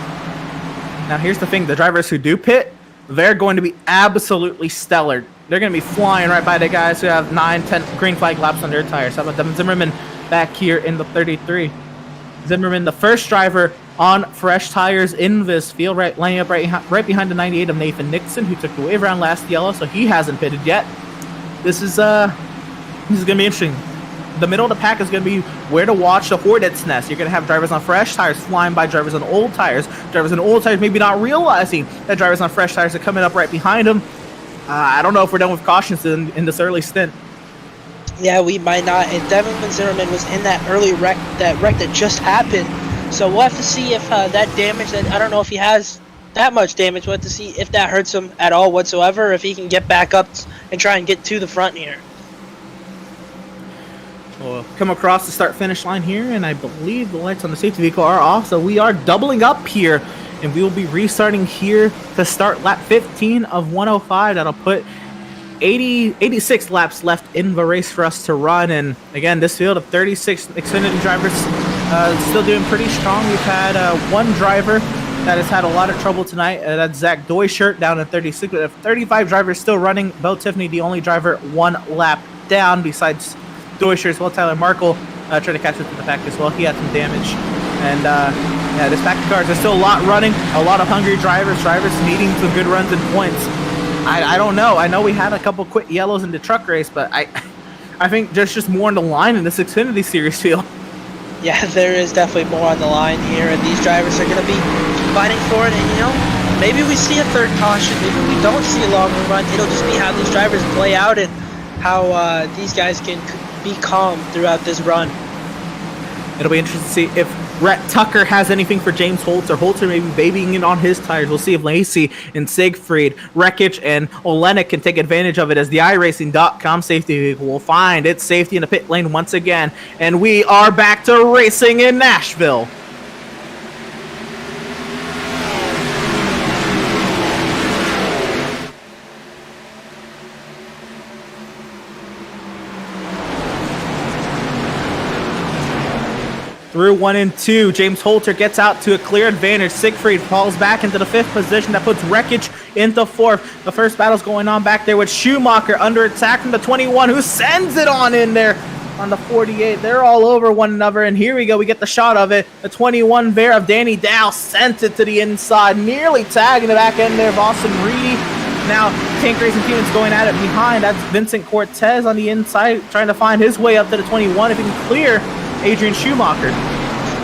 Now, here's the thing. The drivers who do pit, they're going to be absolutely stellar. They're going to be flying right by the guys who have 9, 10 green flag laps on their tires. How about Devin Zimmerman back here in the 33? Zimmerman, the first driver on fresh tires in this field, lining up right behind the 98 of Nathan Nixon, who took the wave around last yellow, so he hasn't pitted yet. This is going to be interesting. The middle of the pack is going to be where to watch the hornet's nest. You're going to have drivers on fresh tires flying by drivers on old tires. Drivers on old tires maybe not realizing that drivers on fresh tires are coming up right behind them. I don't know if we're done with cautions in this early stint. Yeah, we might not. And Devin Zimmerman was in that early wreck that just happened. So we'll have to see if that damage, I don't know if he has that much damage. We'll have to see if that hurts him at all whatsoever, if he can get back up and try and get to the front here. We'll come across the start-finish line here, and I believe the lights on the safety vehicle are off, so we are doubling up here, and we will be restarting here to start lap 15 of 105. That'll put 86 laps left in the race for us to run, and again, this field of 36 Xfinity drivers still doing pretty strong. We've had one driver that has had a lot of trouble tonight. That's Zach Deutschert down at 36. We have 35 drivers still running. Bo Tiffany, the only driver, one lap down besides Deutschert as well. Tyler Markle trying to catch up to the pack as well. He had some damage. And yeah, this pack of cars, there's still a lot running. A lot of hungry drivers needing some good runs and points. I don't know. I know we had a couple quick yellows in the truck race, but I think there's just more on the line in this Xfinity Series field. Yeah, there is definitely more on the line here, and these drivers are going to be fighting for it. And, maybe we see a third caution. Maybe we don't see a longer run. It'll just be how these drivers play out and how these guys can be calm throughout this run. It'll be interesting to see if Rhett Tucker has anything for James Holzer. Holzer may be babying it on his tires. We'll see if Lacy and Siegfried, Wreckage, and Olenek can take advantage of it as the iRacing.com safety vehicle will find its safety in the pit lane once again. And we are back to racing in Nashville. Through 1 and 2, James Holzer gets out to a clear advantage. Siegfried falls back into the 5th position. That puts Wreckage into 4th. The first battle's going on back there with Schumacher under attack from the 21, who sends it on in there on the 48. They're all over one another, and here we go. We get the shot of it. The 21 there of Danny Dow sent it to the inside, nearly tagging the back end there of Austin Reedy. Now, Tank Racing Team is going at it behind. That's Vincent Cortez on the inside, trying to find his way up to the 21 if he can clear Adrian Schumacher.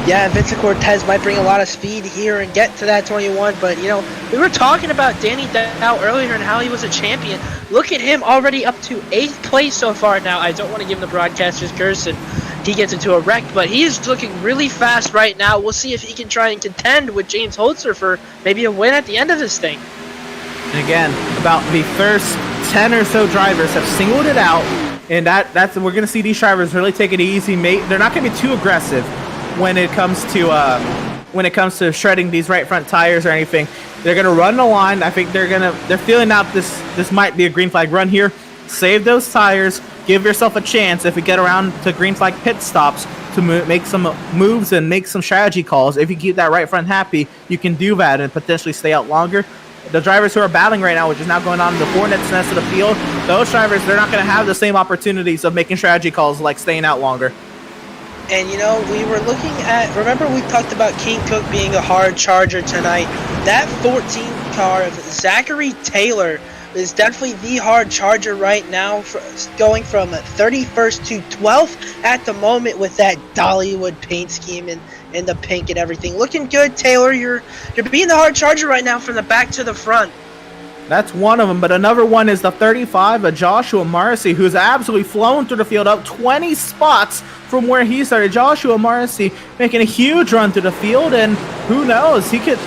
Yeah, Vincent Cortez might bring a lot of speed here and get to that 21, but, we were talking about Danny Dow earlier and how he was a champion. Look at him already up to 8th place so far now. I don't want to give him the broadcaster's curse and he gets into a wreck, but he is looking really fast right now. We'll see if he can try and contend with James Holzer for maybe a win at the end of this thing. And again, about the first 10 or so drivers have singled it out, and that's we're going to see these drivers really take it easy. They're not going to be too aggressive when it comes to shredding these right front tires or anything. They're going to run the line. I think they're feeling out this might be a green flag run here. Save those tires. Give yourself a chance if we get around to green flag pit stops to make some moves and make some strategy calls. If you keep that right front happy, you can do that and potentially stay out longer. The drivers who are battling right now, which is now going on in the hornet's nest of the field, those drivers, they're not going to have the same opportunities of making strategy calls like staying out longer. And, we were looking at, remember we talked about King Cook being a hard charger tonight. That 14 car of Zachary Taylor is definitely the hard charger right now, going from 31st to 12th at the moment with that Dollywood paint scheme and the pink and everything. Looking good, Taylor. You're being the hard charger right now from the back to the front. That's one of them, but another one is the 35 of Joshua Morrissey, who's absolutely flown through the field up 20 spots from where he started. Joshua Morrissey making a huge run through the field, and who knows, he could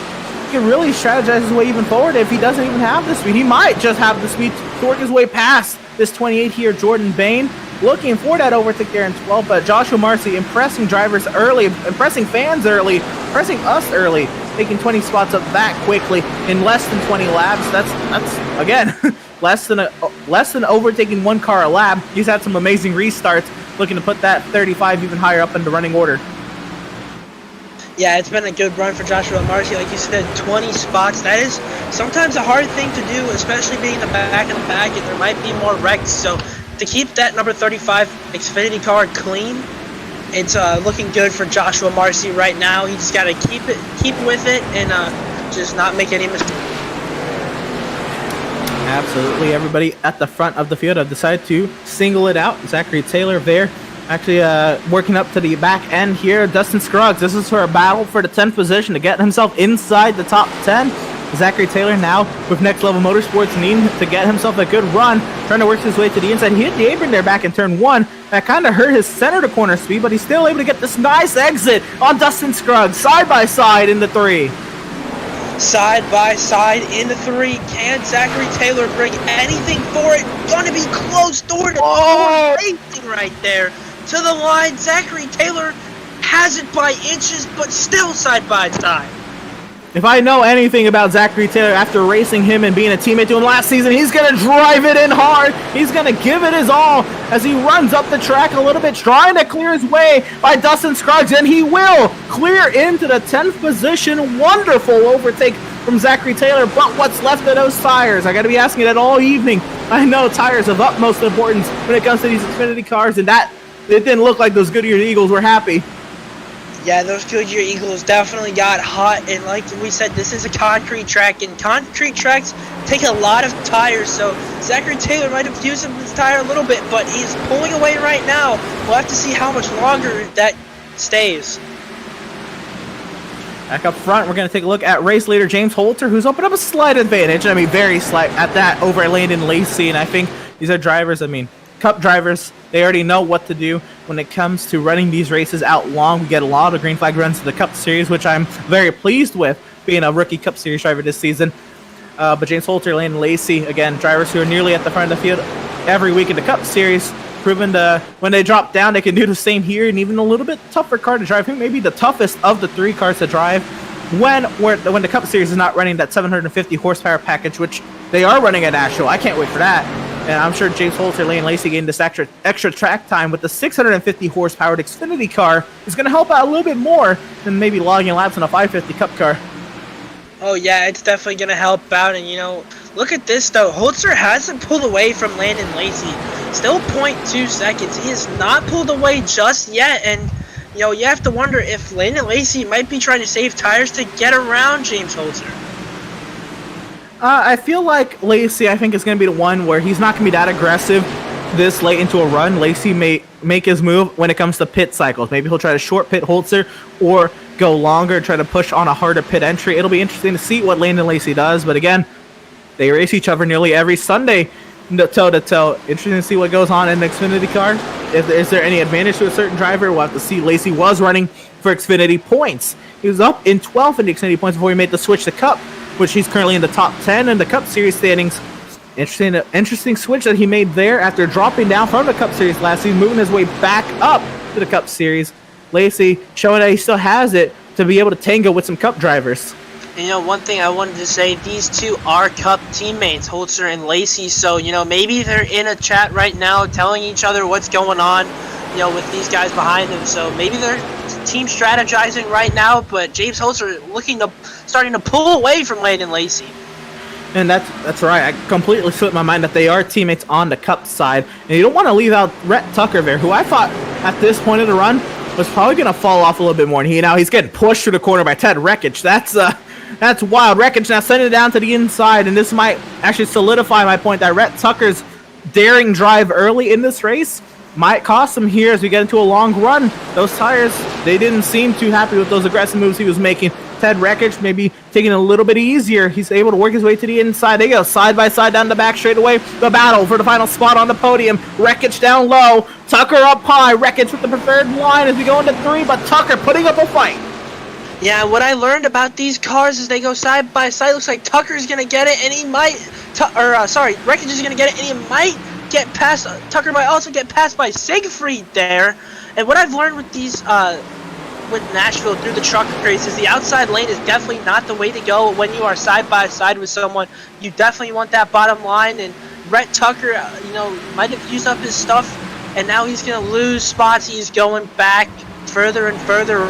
really strategize his way even forward if he doesn't even have the speed. He might just have the speed to work his way past this 28 here, Jordan Bain. looking for that overtake there in 12, but Joshua Marcy impressing drivers early, impressing fans early, impressing us early, taking 20 spots up that quickly in less than 20 laps. That's again, less than overtaking one car a lap. He's had some amazing restarts, looking to put that 35 even higher up in the running order. Yeah, it's been a good run for Joshua Marcy. Like you said, 20 spots. That is sometimes a hard thing to do, especially being the back of the pack, and there might be more wrecks. So to keep that number 35 Xfinity car clean, it's looking good for Joshua Marcy right now. He just got to keep with it, and just not make any mistakes. Absolutely, everybody at the front of the field have decided to single it out. Zachary Taylor there, actually working up to the back end here. Dustin Scruggs, this is for a battle for the 10th position to get himself inside the top 10. Zachary Taylor now with Next Level Motorsports needing to get himself a good run, trying to work his way to the inside. He hit the apron there back in turn 1. That kind of hurt his center to corner speed, but he's still able to get this nice exit on Dustin Scruggs, side by side in the 3. Side by side in the 3. Can Zachary Taylor bring anything for it? Gonna be close door to racing right there to the line. Zachary Taylor has it by inches, but still side by side. If I know anything about Zachary Taylor after racing him and being a teammate to him last season, he's going to drive it in hard. He's going to give it his all as he runs up the track a little bit, trying to clear his way by Dustin Scruggs, and he will clear into the 10th position. Wonderful overtake from Zachary Taylor, but what's left of those tires? I got to be asking that all evening. I know tires of utmost importance when it comes to these Xfinity cars, and that it didn't look like those Goodyear Eagles were happy. Yeah, those Goodyear Eagles definitely got hot, and like we said, this is a concrete track, and concrete tracks take a lot of tires, so Zachary Taylor might have used his tire a little bit, but he's pulling away right now. We'll have to see how much longer that stays. Back up front, we're going to take a look at race leader James Holter, who's opened up a slight advantage, very slight at that, over Landon Lacy, and I think these are drivers, Cup drivers, they already know what to do when it comes to running these races out long. We get a lot of green flag runs to the Cup Series, which I'm very pleased with, being a rookie Cup Series driver this season. But James Holter, Landon Lacy, again, drivers who are nearly at the front of the field every week in the Cup Series, proven when they drop down, they can do the same here, and even a little bit tougher car to drive. I think maybe the toughest of the 3 cars to drive when the Cup Series is not running that 750 horsepower package, which they are running at Nashville. I can't wait for that. And I'm sure James Holter, Landon Lacy getting this extra track time with the 650 horsepower Xfinity car is going to help out a little bit more than maybe logging laps in a 550 Cup car. Oh yeah, it's definitely going to help out. And look at this though. Holter hasn't pulled away from Landon Lacy. Still 0.2 seconds. He has not pulled away just yet. And you have to wonder if Landon Lacy might be trying to save tires to get around James Holter. I feel like Lacy, I think, is going to be the one where he's not going to be that aggressive this late into a run. Lacy may make his move when it comes to pit cycles. Maybe he'll try to short pit Holzer or go longer, try to push on a harder pit entry. It'll be interesting to see what Landon Lacy does. But again, they race each other nearly every Sunday, toe-to-toe. Interesting to see what goes on in the Xfinity car. Is there any advantage to a certain driver? We'll have to see. Lacy was running for Xfinity points. He was up in 12th in the Xfinity points before he made the switch to Cup, which he's currently in the top 10 in the Cup Series standings. Interesting switch that he made there after dropping down from the Cup Series last season, moving his way back up to the Cup Series. Lacy showing that he still has it to be able to tango with some Cup drivers. One thing I wanted to say, these two are Cup teammates, Holzer and Lacy, so, maybe they're in a chat right now telling each other what's going on, with these guys behind them, so maybe they're team strategizing right now, but James Holzer starting to pull away from Landon Lacy. And that's right. I completely slipped my mind that they are teammates on the Cup side, and you don't want to leave out Rhett Tucker there, who I thought at this point of the run was probably going to fall off a little bit more, and he's getting pushed through the corner by Ted Wreckage. That's wild. Wreckage now sending it down to the inside, and this might actually solidify my point that Rhett Tucker's daring drive early in this race might cost him here as we get into a long run. Those tires, they didn't seem too happy with those aggressive moves he was making. Ted Wreckage maybe taking it a little bit easier. He's able to work his way to the inside. They go side by side down the back straightaway. The battle for the final spot on the podium. Wreckage down low. Tucker up high. Wreckage with the preferred line as we go into 3, but Tucker putting up a fight. Yeah, what I learned about these cars is they go side by side. Looks like Tucker's going to get it, and he might... Wreckage is going to get it, and he might get past Tucker might also get passed by Siegfried there. And what I've learned with these with Nashville through the truck races, the outside lane is definitely not the way to go when you are side by side with someone. You definitely want that bottom line, and Rhett Tucker, might have used up his stuff, and now he's going to lose spots. He's going back further and further.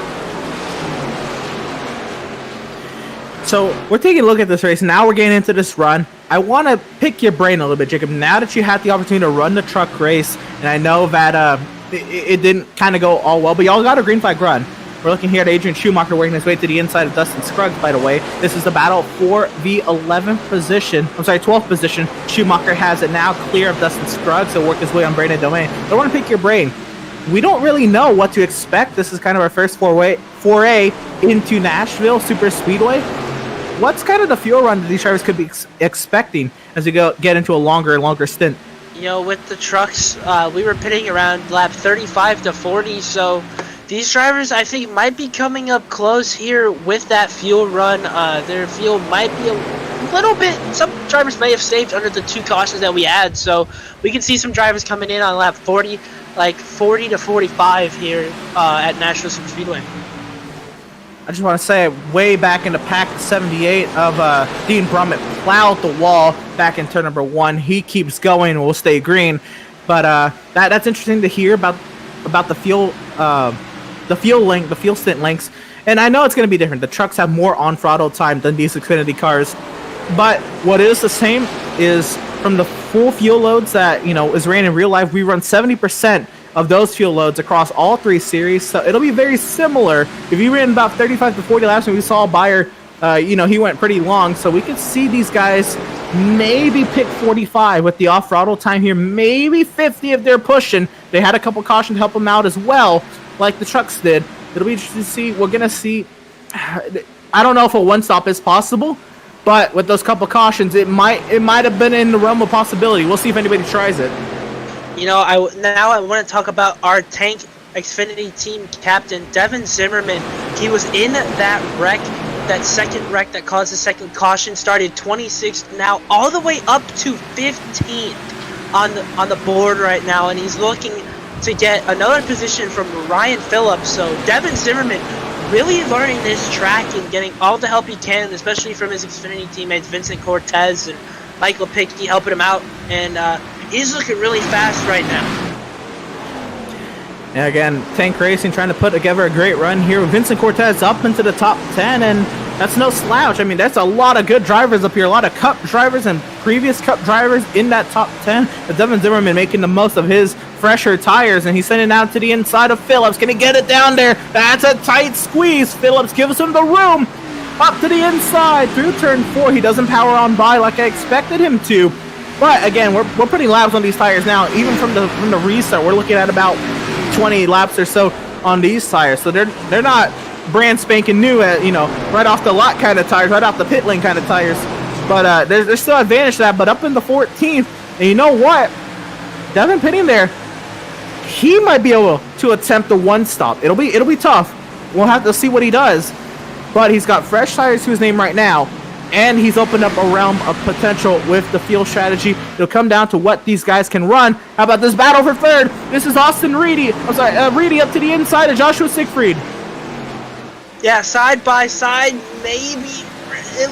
So we're taking a look at this race. Now we're getting into this run. I want to pick your brain a little bit, Jacob. Now that you had the opportunity to run the truck race, and I know that it didn't kind of go all well, but y'all got a green flag run. We're looking here at Adrian Schumacher working his way to the inside of Dustin Scruggs, by the way. This is the battle for the 11th position. 12th position. Schumacher has it now clear of Dustin Scruggs. He'll work his way on Brandon Domain. I want to pick your brain. We don't really know what to expect. This is kind of our first foray into Nashville SuperSpeedway. What's kind of the fuel run that these drivers could be expecting as we get into a longer and longer stint? With the trucks, we were pitting around lap 35 to 40, so these drivers, I think, might be coming up close here with that fuel run. Their fuel might be a little bit, some drivers may have saved under the 2 cautions that we had, so we can see some drivers coming in on lap 40, like 40 to 45 here at Nashville SuperSpeedway. I just want to say, way back in the pack 78 of Dean Brummett plowed the wall back in turn number 1. He keeps going, will stay green. But that's interesting to hear about the fuel stint lengths. And I know it's going to be different. The trucks have more on-throttle time than these Xfinity cars. But what is the same is from the full fuel loads that is ran in real life, we run 70% of those fuel loads across all 3 series, so it'll be very similar. If you ran about 35 to 40 laps, and we saw Bayer, he went pretty long, so we could see these guys maybe pick 45 with the off-throttle time here, maybe 50 if they're pushing. They had a couple cautions to help them out as well, like the trucks did. It'll be interesting to see. We're gonna see. I don't know if a one-stop is possible, but with those couple cautions, it might have been in the realm of possibility. We'll see if anybody tries it. I want to talk about our tank Xfinity team captain, Devin Zimmerman. He was in that wreck, that second wreck that caused the second caution, started 26th, now all the way up to 15th on the board right now, and he's looking to get another position from Ryan Phillips. So Devin Zimmerman really learning this track and getting all the help he can, especially from his Xfinity teammates Vincent Cortez and Michael Pickey helping him out, and he's looking really fast right now. And again, Tank Racing trying to put together a great run here. Vincent Cortez up into the top 10, and that's no slouch. I mean, that's a lot of good drivers up here, a lot of Cup drivers and previous Cup drivers in that top 10. But Devin Zimmerman making the most of his fresher tires, and he's sending it out to the inside of Phillips. Can he get it down there? That's a tight squeeze. Phillips gives him the room. Up to the inside through turn 4. He doesn't power on by like I expected him to. But again, we're putting laps on these tires now. Even from the restart, we're looking at about 20 laps or so on these tires. So they're not brand spanking new at right off the lot kind of tires, right off the pit lane kind of tires. But there's still advantage to that. But up in the 14th, and you know what? Devin pitting there, he might be able to attempt the one stop. It'll be tough. We'll have to see what he does. But he's got fresh tires to his name right now, and he's opened up a realm of potential with the fuel strategy. It'll come down to what these guys can run. How about this battle for third? This is Austin Reedy. Reedy up to the inside of Joshua Siegfried. Yeah, side by side, maybe.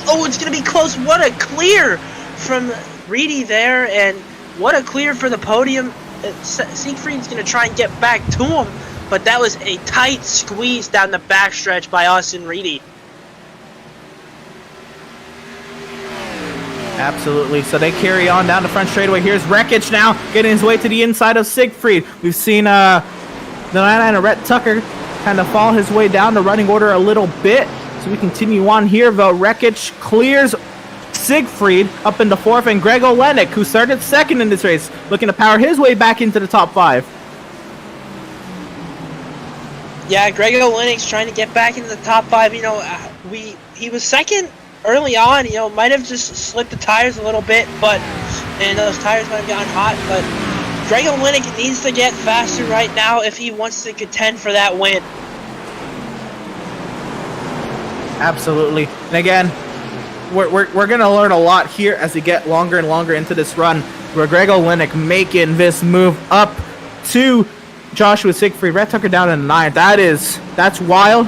Oh, it's going to be close. What a clear from Reedy there, and what a clear for the podium. Siegfried's going to try and get back to him, but that was a tight squeeze down the backstretch by Austin Reedy. Absolutely. So they carry on down the front straightaway. Here's Wreckage now getting his way to the inside of Siegfried. We've seen the 99 Rhett Tucker kind of fall his way down the running order a little bit. So we continue on here. The Wreckage clears Siegfried up into 4th, and Greg Olenek, who started 2nd in this race, looking to power his way back into the top 5. Yeah, Greg Olenek's trying to get back into the top 5. He was 2nd early on, might have just slipped the tires a little bit, and those tires might have gotten hot, but Greg Olenek needs to get faster right now if he wants to contend for that win. Absolutely. And again, we're going to learn a lot here as we get longer and longer into this run. Greg Olenek making this move up to Joshua Siegfried. Red Tucker down in the 9th. That's wild.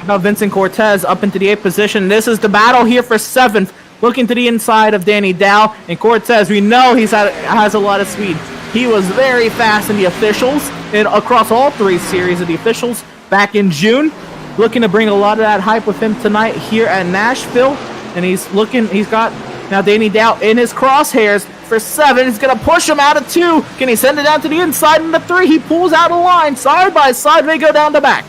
Now Vincent Cortez up into the 8th position. This is the battle here for 7th. Looking to the inside of Danny Dow. And Cortez, we know has a lot of speed. He was very fast in the officials and across all 3 series of the officials back in June. Looking to bring a lot of that hype with him tonight here at Nashville. And he's got now Danny Dow in his crosshairs for 7. He's going to push him out of 2. Can he send it down to the inside in the 3? He pulls out a line. Side by side, they go down the back.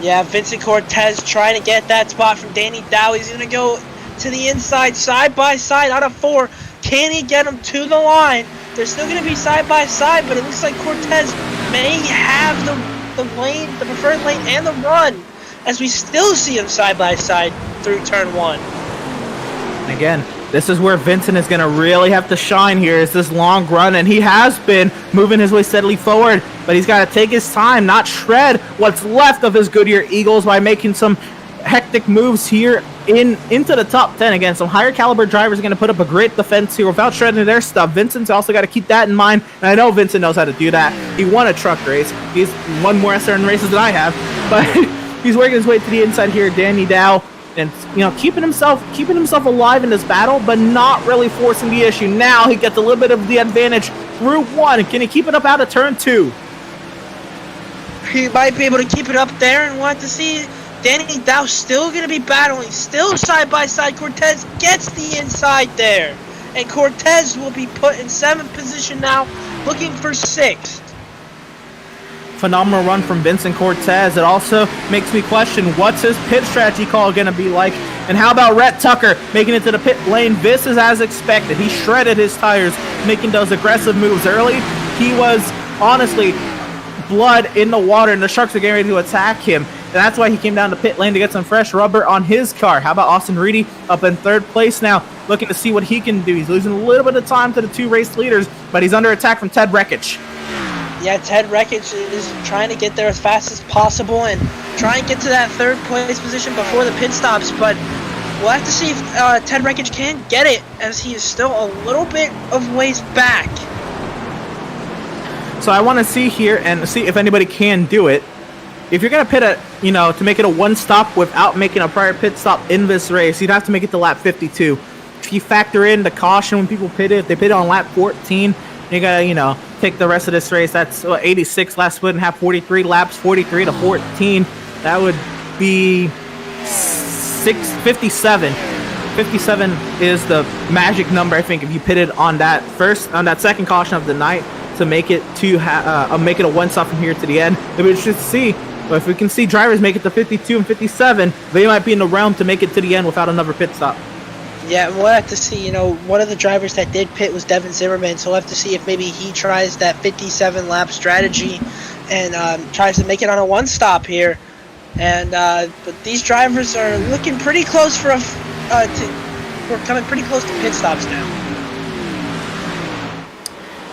Yeah, Vincent Cortez trying to get that spot from Danny Dow. He's going to go to the inside, side by side out of 4. Can he get him to the line? They're still going to be side by side, but it looks like Cortez may have the lane, the preferred lane, and the run, as we still see him side by side through turn 1. Again, this is where Vincent is going to really have to shine here, is this long run, and he has been moving his way steadily forward, but he's got to take his time, not shred what's left of his Goodyear Eagles by making some hectic moves here into the top 10. Again, some higher caliber drivers are going to put up a great defense here without shredding their stuff. Vincent's also got to keep that in mind, and I know Vincent knows how to do that. He won a truck race. He's won more certain races than I have, but he's working his way to the inside here. Danny Dow, and keeping himself alive in this battle, but not really forcing the issue. Now he gets a little bit of the advantage through 1. Can he keep it up out of turn 2? He might be able to keep it up there, and want to see Danny Dow still going to be battling, still side by side. Cortez gets the inside there, and Cortez will be put in 7th position now, looking for 6th. Phenomenal run from Vincent Cortez. It also makes me question, what's his pit strategy call going to be like? And how about Rhett Tucker making it to the pit lane? This is as expected. He shredded his tires, making those aggressive moves early. He was honestly blood in the water, and the Sharks are getting ready to attack him. And that's why he came down to pit lane to get some fresh rubber on his car. How about Austin Reedy up in 3rd place now, looking to see what he can do. He's losing a little bit of time to the 2 race leaders, but he's under attack from Ted Rekich. Yeah, Ted Rekich is trying to get there as fast as possible and try and get to that 3rd place position before the pit stops, but we'll have to see if Ted Rekich can get it, as he is still a little bit of ways back. So I want to see here and see if anybody can do it. If you're going to pit to make it a 1 stop without making a prior pit stop in this race, you'd have to make it to lap 52. If you factor in the caution when people pitted, if they pitted on lap 14, you got to, take the rest of this race. That's 86 last split and have 43 laps, 43 to 14. That would be 57. 57 is the magic number, I think, if you pitted on that second caution of the night to make it make it a 1 stop from here to the end. And we should see, if we can see drivers make it to 52 and 57, they might be in the realm to make it to the end without another pit stop. Yeah, we'll have to see. One of the drivers that did pit was Devin Zimmerman, so we'll have to see if maybe he tries that 57-lap strategy and tries to make it on a 1 stop here. And but these drivers are looking pretty close we're coming pretty close to pit stops now.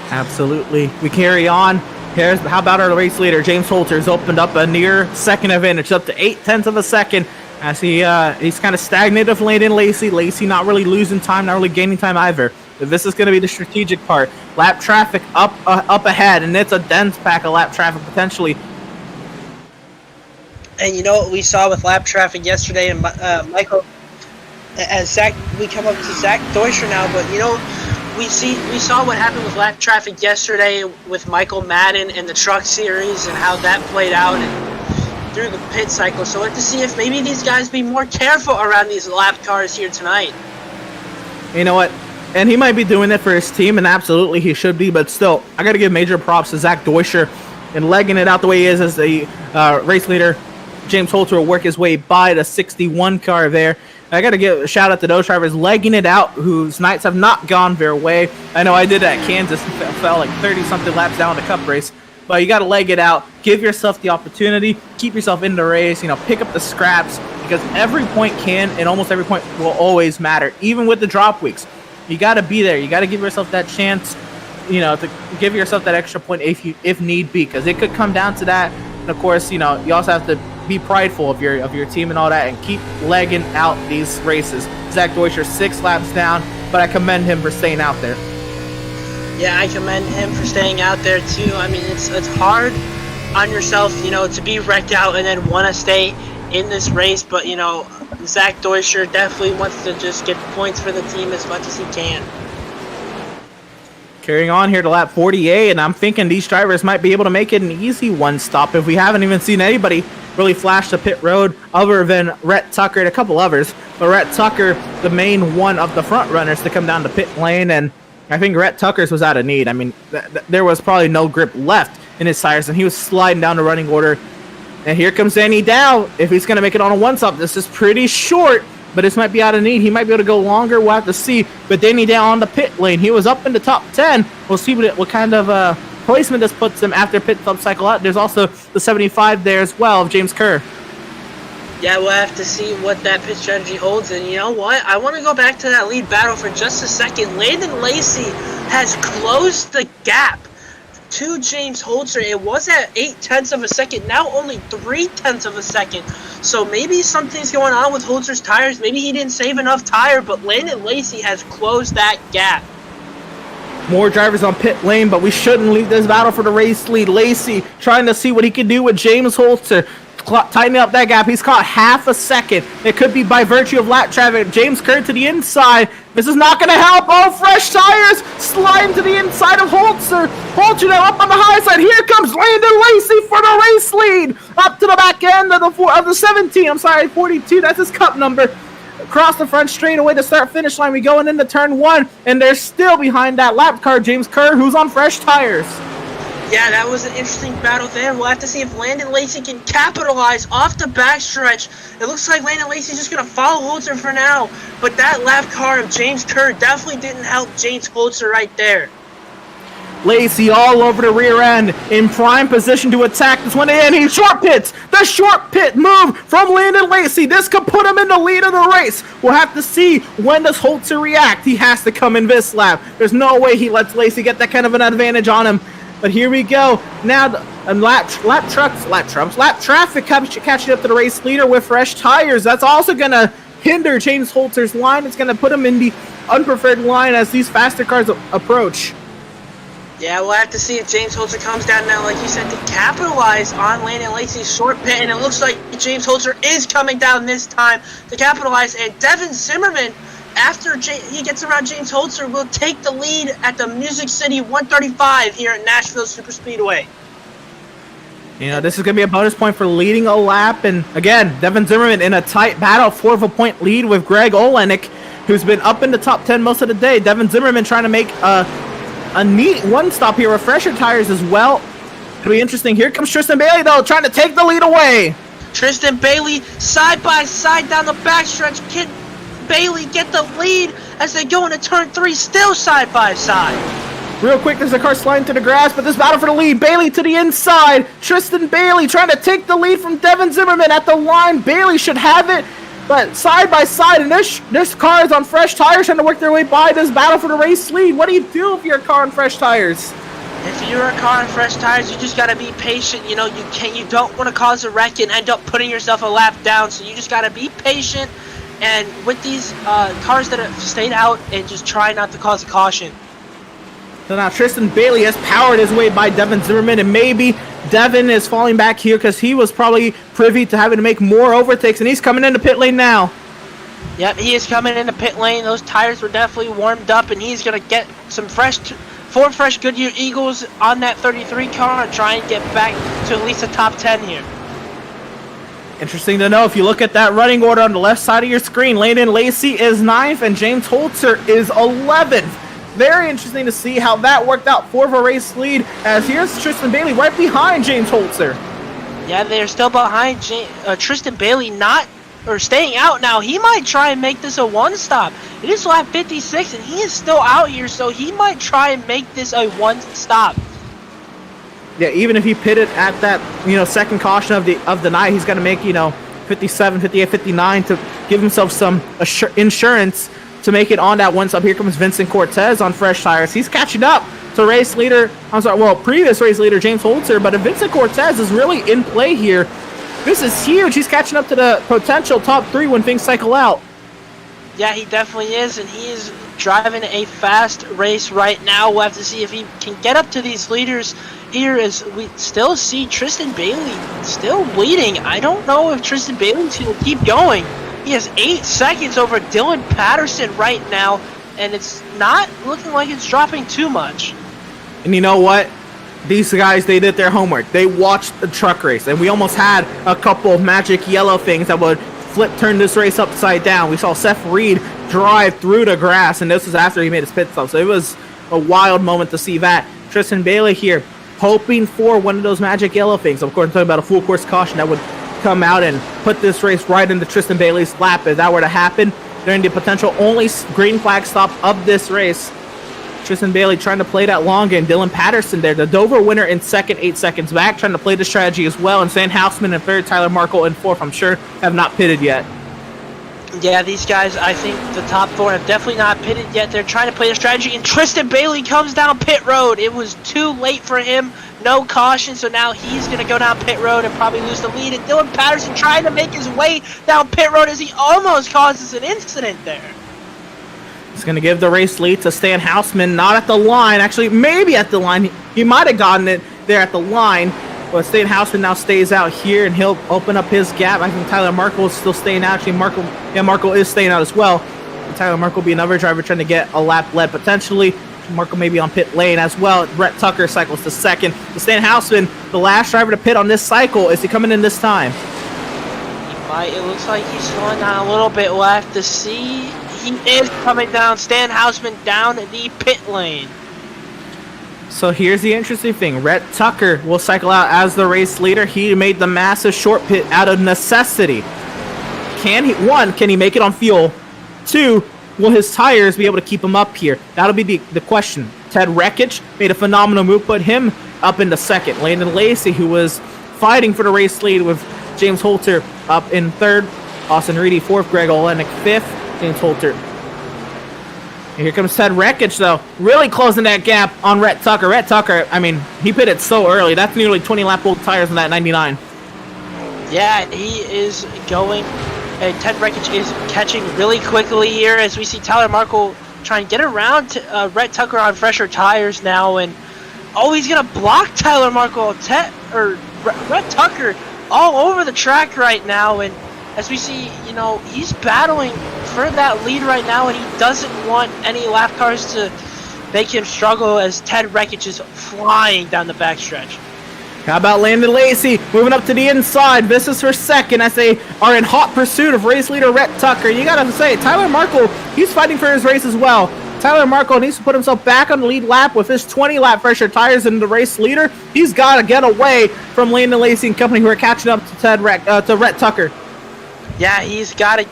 Absolutely. We carry on. How about our race leader, James Holter's opened up a near second advantage, up to 0.8 of a second, as he's kind of stagnated with Landon Lacy. Lacy not really losing time, not really gaining time either. But this is going to be the strategic part. Lap traffic up ahead, and it's a dense pack of lap traffic potentially. And what we saw with lap traffic yesterday, and Michael, as we come up to Zach Deuscher now, but we saw what happened with lap traffic yesterday with Michael Madden and the truck series and how that played out and through the pit cycle. So we'll have to see if maybe these guys be more careful around these lap cars here tonight. You know what? And he might be doing it for his team, and absolutely he should be, but still, I got to give major props to Zach Deuscher and legging it out the way he is as the race leader. James Holter will work his way by the 61 car there. I got to give a shout out to those drivers legging it out whose nights have not gone their way. I know I did it at Kansas and fell like 30-something laps down the cup race. But you got to leg it out. Give yourself the opportunity. Keep yourself in the race. Pick up the scraps, because every point can and almost every point will always matter, even with the drop weeks. You got to be there. You got to give yourself that chance, to give yourself that extra point if need be, because it could come down to that. And of course, you also have to be prideful of your team and all that, and keep legging out these races. Zach Deuscher 6 laps down, but I commend him for staying out there. Yeah, I commend him for staying out there too. I mean, it's hard on yourself, to be wrecked out and then want to stay in this race, but Zach Deutscher definitely wants to just get points for the team as much as he can. Carrying on here to lap 48, and I'm thinking these drivers might be able to make it an easy one stop if we haven't even seen anybody really flash the pit road other than Rhett Tucker and a couple others. But Rhett Tucker, the main one of the front runners to come down the pit lane, and I think Rhett Tucker's was out of need. I mean, there was probably no grip left in his tires, and he was sliding down the running order. And here comes Danny Dow. If he's going to make it on a one-stop, this is pretty short, but this might be out of need. He might be able to go longer. We'll have to see. But Danny Dow on the pit lane. He was up in the top 10. We'll see what kind of placement this puts him after pit stop cycle out. There's also the 75 there as well of James Kerr. Yeah, we'll have to see what that pit strategy holds. And you know what? I want to go back to that lead battle for just a second. Landon Lacy has closed the gap to James Holzer. It was at 0.8 of a second, now only 0.3 of a second. So maybe something's going on with Holzer's tires. Maybe he didn't save enough tire, but Landon Lacy has closed that gap. More drivers on pit lane, but we shouldn't leave this battle for the race lead. Lacy trying to see what he can do with James Holzer. Tightening up that gap. He's caught half a second. It could be by virtue of lap traffic. James Kerr to the inside. This is not going to help. Oh, fresh tires sliding to the inside of Holzer. Holzer now up on the high side. Here comes Landon Lacy for the race lead. Up to the back end of the 17. I'm sorry, 42. That's his cup number. Across the front straightaway to start finish line. We going into turn 1, and they're still behind that lap car, James Kerr, who's on fresh tires. Yeah, that was an interesting battle there. We'll have to see if Landon Lacy can capitalize off the backstretch. It looks like Landon Lacy's just going to follow Holzer for now. But that lap car of James Kerr definitely didn't help James Holzer right there. Lacy all over the rear end in prime position to attack this one, and he short pits. The short pit move from Landon Lacy. This could put him in the lead of the race. We'll have to see when does Holzer react. He has to come in this lap. There's no way he lets Lacy get that kind of an advantage on him. But here we go. Now, lap traffic catching up to the race leader with fresh tires. That's also going to hinder James Holzer's line. It's going to put him in the unpreferred line as these faster cars approach. Yeah, we'll have to see if James Holzer comes down now, like you said, to capitalize on Landon Lacy's short pit. And it looks like James Holzer is coming down this time to capitalize. And Devin Zimmerman, after he gets around James Holzer, will take the lead at the Music City 135 here at Nashville Superspeedway. This is going to be a bonus point for leading a lap. And again, Devin Zimmerman in a tight battle, 4-point lead with Greg Olenek, who's been up in the top 10 most of the day. Devin Zimmerman trying to make a neat one stop here with fresher tires as well. It'll be interesting. Here comes Tristan Bailey, though, trying to take the lead away. Tristan Bailey side by side down the backstretch. Kid Bailey get the lead as they go into turn 3, still side by side. Real quick, there's a car sliding to the grass, but this battle for the lead. Bailey to the inside. Tristan Bailey trying to take the lead from Devin Zimmerman at the line. Bailey should have it, but side by side, and this car is on fresh tires trying to work their way by this battle for the race lead. What do you do if you're a car on fresh tires? If you're a car on fresh tires, you just gotta be patient. You don't want to cause a wreck and end up putting yourself a lap down. So you just gotta be patient, and with these cars that have stayed out, and just try not to cause a caution. So now Tristan Bailey has powered his way by Devin Zimmerman, and maybe Devin is falling back here because he was probably privy to having to make more overtakes, and he's coming into pit lane now. Yep, he is coming into pit lane. Those tires were definitely warmed up, and he's going to get some four fresh Goodyear Eagles on that 33 car and try and get back to at least the top 10 here. Interesting to know, if you look at that running order on the left side of your screen, Landon Lacy is 9th and James Holzer is 11th. Very interesting to see how that worked out for the race lead, as here's Tristan Bailey right behind James Holzer. Yeah, they're still behind Tristan Bailey, staying out now. He might try and make this a one-stop. It is lap 56, and he is still out here, so he might try and make this a one-stop. Yeah, even if he pitted at that, second caution of the night, he's got to make, 57, 58, 59 to give himself some insurance to make it on that one stop. Here comes Vincent Cortez on fresh tires. He's catching up to previous race leader James Holzer, but Vincent Cortez is really in play here. This is huge. He's catching up to the potential top 3 when things cycle out. Yeah, he definitely is, and he is driving a fast race right now. We'll have to see if he can get up to these leaders here, as we still see Tristan Bailey still leading. I don't know if Tristan Bailey's going to keep going. He has 8 seconds over Dylan Patterson right now, and it's not looking like it's dropping too much. And you know what? These guys, they did their homework. They watched the truck race, and we almost had a couple of magic yellow things that would turn this race upside down. We saw Seth Reed drive through the grass, and this was after he made his pit stop, so it was a wild moment to see that. Tristan Bailey here, hoping for one of those magic yellow things. Of course, I'm talking about a full course caution that would come out and put this race right into Tristan Bailey's lap. If that were to happen during the potential only green flag stop of this race, Tristan Bailey trying to play that long game. Dylan Patterson there, the Dover winner in second, 8 seconds back, trying to play the strategy as well. And Stan Houseman in third, Tyler Markle in fourth, I'm sure, have not pitted yet. Yeah, these guys, I think the top 4 have definitely not pitted yet. They're trying to play the strategy, and Tristan Bailey comes down pit road. It was too late for him. No caution, so now he's going to go down pit road and probably lose the lead. And Dylan Patterson trying to make his way down pit road as he almost causes an incident there. He's going to give the race lead to Stan Houseman, not at the line. Actually, maybe at the line. He might have gotten it there at the line. But Stan Houseman now stays out here, and he'll open up his gap. I think Tyler Markle is still staying out. Actually, Markle is staying out as well. And Tyler Markle will be another driver trying to get a lap led potentially. Markle may be on pit lane as well. Brett Tucker cycles to second. But Stan Houseman, the last driver to pit on this cycle. Is he coming in this time? It looks like he's slowing down a little bit. We'll have to see. He is coming down. Stan Houseman down the pit lane. So here's the interesting thing. Rhett Tucker will cycle out as the race leader. He made the massive short pit out of necessity. Can he make it on fuel? 2, will his tires be able to keep him up here? That'll be the question. Ted Rekich made a phenomenal move, put him up into second. Landon Lacy, who was fighting for the race lead with James Holter up in third. Austin Reedy fourth. Greg Olenek fifth. James Holter. And here comes Ted Rekich, though, really closing that gap on Rhett Tucker. Rhett Tucker, I mean, he pitted so early. That's nearly 20 lap old tires on that 99. Yeah, he is going. And Ted Rekich is catching really quickly here as we see Tyler Markle trying to get around to, Rhett Tucker on fresher tires now. And he's going to block Tyler Markle. Rhett Tucker all over the track right now. And as we see, he's battling for that lead right now, and he doesn't want any lap cars to make him struggle as Ted Rekich is flying down the backstretch. How about Landon Lacy moving up to the inside? This is for second as they are in hot pursuit of race leader Rhett Tucker. You gotta say, Tyler Markle, he's fighting for his race as well. Tyler Markle needs to put himself back on the lead lap with his 20 lap fresher tires and the race leader. He's got to get away from Landon Lacy and company who are catching up to Rhett Tucker. Yeah, he's got to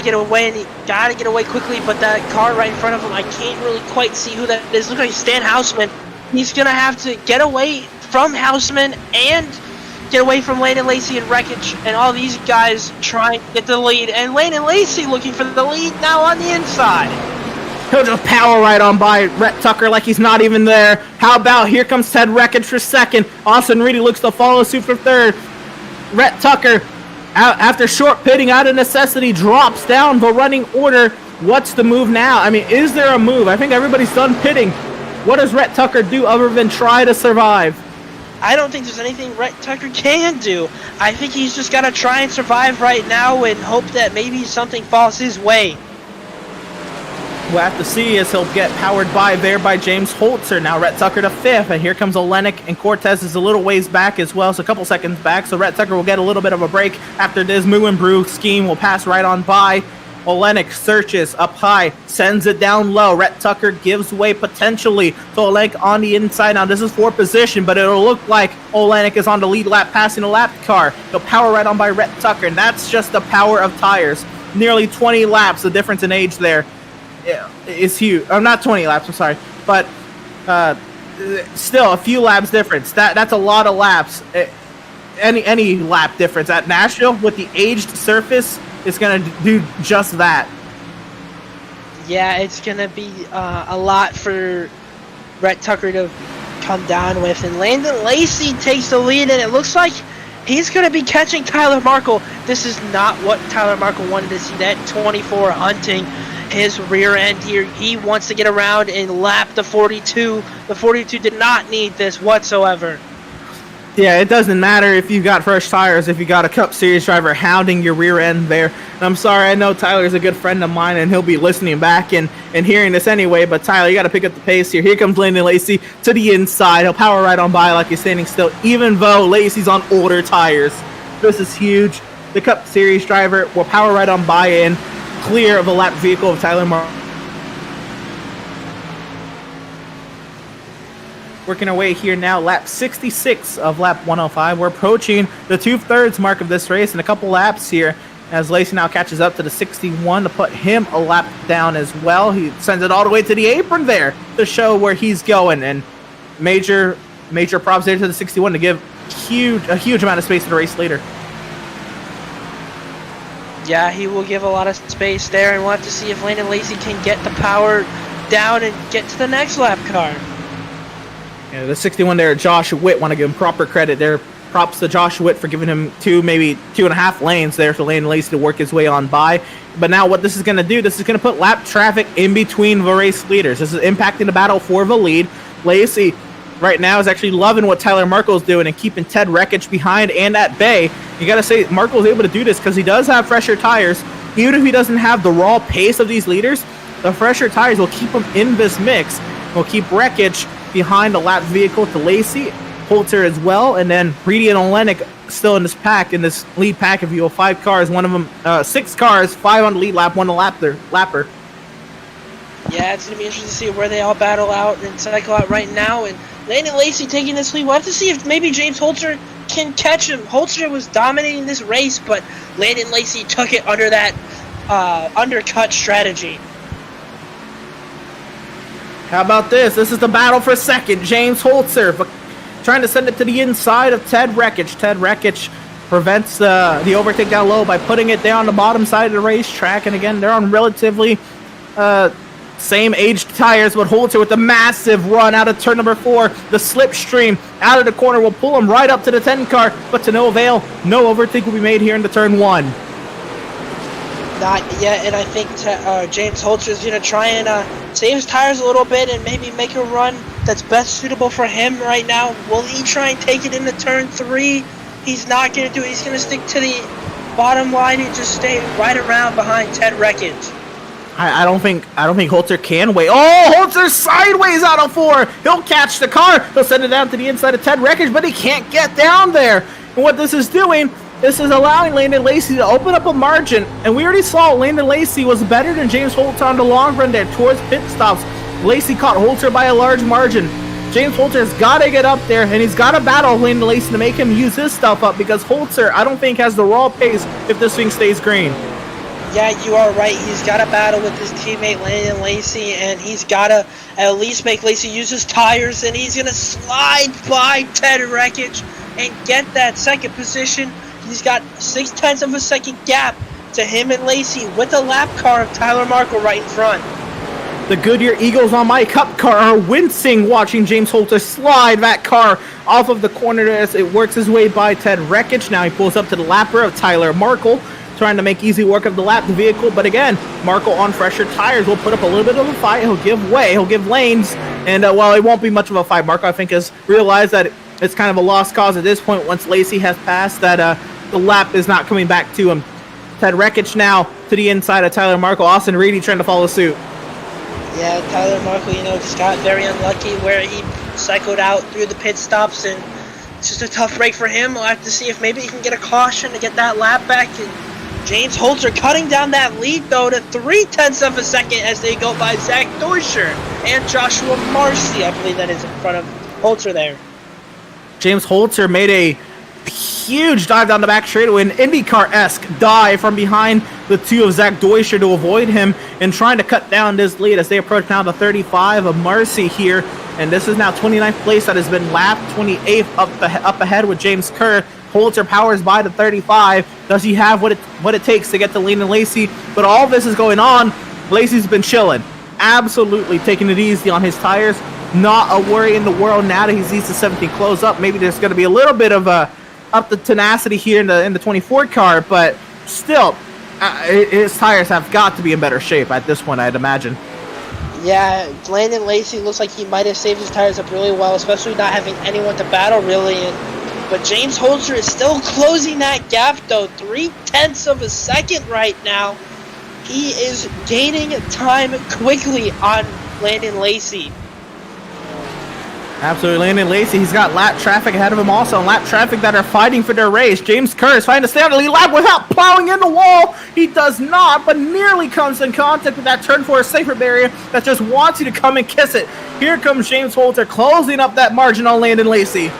get away, and he got to get away quickly, but that car right in front of him, I can't really quite see who that is. Looks like Stan Houseman. He's going to have to get away from Houseman and get away from Landon Lacy and Rekich, and all these guys trying to get the lead, and Landon Lacy looking for the lead now on the inside. He'll just power right on by Rhett Tucker like he's not even there. How about here comes Ted Rekich for second. Austin Reedy looks to follow suit for third. Rhett Tucker, after short pitting out of necessity, drops down the running order. What's the move now? I mean, is there a move? I think everybody's done pitting. What does Rhett Tucker do other than try to survive? I don't think there's anything Rhett Tucker can do. I think he's just got to try and survive right now and hope that maybe something falls his way. We'll have to see as he'll get powered by James Holzer. Now Rhett Tucker to fifth, and here comes Olenek, and Cortez is a little ways back as well, so a couple seconds back. So Rhett Tucker will get a little bit of a break after this moo and brew scheme. Will pass right on by. Olenek searches up high, sends it down low. Rhett Tucker gives way potentially to Olenek on the inside. Now this is for position, but it'll look like Olenek is on the lead lap, passing the lap car. He'll power right on by Rhett Tucker, and that's just the power of tires. Nearly 20 laps, the difference in age there is huge. Not 20 laps, I'm sorry, but still a few laps difference. That's a lot of laps. Any lap difference at Nashville with the aged surface is going to do just that. Yeah, it's going to be a lot for Rhett Tucker to come down with. And Landon Lacy takes the lead, and it looks like he's going to be catching Tyler Markle. This is not what Tyler Markle wanted to see, that 24 hunting. his rear end here. He wants to get around and lap the 42. The 42 did not need this whatsoever. Yeah, it doesn't matter if you got fresh tires, if you got a Cup Series driver hounding your rear end there. And I'm sorry, I know Tyler's a good friend of mine, and he'll be listening back and hearing this anyway, but Tyler, you got to pick up the pace here. Here comes Landon Lacy to the inside. He'll power right on by like he's standing still, even though Lacy's on older tires. This is huge. The Cup Series driver will power right on by in, clear of the lap vehicle of Tyler Marco. Working our way here now, lap 66 of lap 105. We're approaching the 2/3 mark of this race in a couple laps here as Lacy now catches up to the 61 to put him a lap down as well. He sends it all the way to the apron there to show where he's going, and major props there to the 61 to give a huge amount of space to the race leader. Yeah, he will give a lot of space there, and we'll have to see if Landon Lacy can get the power down and get to the next lap car. Yeah, the 61 there, Josh Witt, want to give him proper credit there. Props to Josh Witt for giving him maybe 2.5 lanes there for Landon Lacy to work his way on by. But now what this is going to do, this is going to put lap traffic in between the race leaders. This is impacting the battle for the lead. Lacy right now is actually loving what Tyler Marco's doing and keeping Ted Wreckage behind and at bay. You got to say, Marco's able to do this because he does have fresher tires. Even if he doesn't have the raw pace of these leaders, the fresher tires will keep him in this mix. Will keep Wreckage behind the lap vehicle to Lacy, Holter as well, and then Reedy and Olenek still in this pack, in this lead pack. If you have 5 cars, one of them, 6 cars, 5 on the lead lap, 1 on the lapper. Yeah, it's going to be interesting to see where they all battle out and cycle out right now. And Landon Lacy taking this lead. We'll have to see if maybe James Holter can catch him. Holter was dominating this race, but Landon Lacy took it under that undercut strategy. How about this? This is the battle for second. James Holzer trying to send it to the inside of Ted Wreckage. Ted Wreckage prevents the overtake down low by putting it down the bottom side of the racetrack. And again, they're on relatively same aged tires, but Holzer with a massive run out of turn number 4. The slipstream out of the corner will pull him right up to the 10 car, but to no avail. No overtake will be made here into turn 1. Not yet, and I think James Holter is going to try and save his tires a little bit and maybe make a run that's best suitable for him right now. Will he try and take it into turn 3? He's not going to do it. He's going to stick to the bottom line and just stay right around behind Ted Wreckage. I don't think Holter can wait. Oh, Holter's sideways out of 4. He'll catch the car. He'll send it down to the inside of Ted Wreckage, but he can't get down there. And what this is doing, this is allowing Landon Lacy to open up a margin, and we already saw Landon Lacy was better than James Holter on the long run there towards pit stops. Lacy caught Holter by a large margin. James Holter has got to get up there, and he's got to battle Landon Lacy to make him use his stuff up, because Holter, I don't think, has the raw pace if this thing stays green. Yeah, you are right. He's got to battle with his teammate Landon Lacy, and he's got to at least make Lacy use his tires, and he's going to slide by Ted Wreckage and get that second position. He's got 0.6 of a second gap to him and Lacy with the lap car of Tyler Marco right in front. The Goodyear Eagles on my Cup car are wincing watching James Holter slide that car off of the corner as it works his way by Ted Wreckage. Now he pulls up to the lapper of Tyler Marco, trying to make easy work of the lap vehicle. But again, Marco on fresher tires will put up a little bit of a fight. He'll give way. He'll give lanes. And while it won't be much of a fight, Marco, I think, has realized that it's kind of a lost cause at this point once Lacy has passed, that the lap is not coming back to him. Ted Wreckage now to the inside of Tyler Marco. Austin Reedy trying to follow suit. Yeah, Tyler Marco, just got very unlucky where he cycled out through the pit stops, and it's just a tough break for him. We'll have to see if maybe he can get a caution to get that lap back. And James Holter cutting down that lead, though, to 0.3 of a second as they go by Zach Deutscher and Joshua Marcy. I believe that is in front of Holter there. James Holter made a huge dive down the back straightaway, an IndyCar-esque dive from behind the 2 of Zach Deutscher to avoid him and trying to cut down this lead as they approach now the 35 of Marcy here. And this is now 29th place that has been lapped, 28th up ahead with James Kerr. Holter powers by the 35. Does he have what it takes to get to Landon Lacy? But all this is going on. Lacy's been chilling, absolutely taking it easy on his tires. Not a worry in the world now that he sees the 17 close up. Maybe there's going to be a little bit of up the tenacity here in the 24 car, but still, his tires have got to be in better shape at this point, I'd imagine. Yeah, Landon Lacy looks like he might have saved his tires up really well, especially not having anyone to battle really. But James Holzer is still closing that gap, though. 0.3 of a second right now. He is gaining time quickly on Landon Lacy. Absolutely, Landon Lacy. He's got lap traffic ahead of him also, and lap traffic that are fighting for their race. James Kerr is trying to stay on the lead lap without plowing in the wall. He does not, but nearly comes in contact with that turn 4 safer barrier that just wants you to come and kiss it. Here comes James Holzer closing up that margin on Landon Lacy.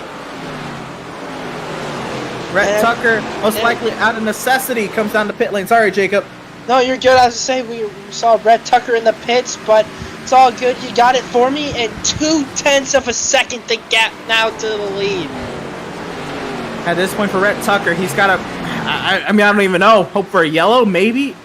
Rhett Tucker, most likely out of necessity, comes down the pit lane. Sorry, Jacob. No, you're good. I was going to say, we saw Rhett Tucker in the pits, but it's all good. You got it for me, and 0.2 of a second the gap now to the lead. At this point for Rhett Tucker, he's got a, I mean, I don't even know. Hope for a yellow, maybe?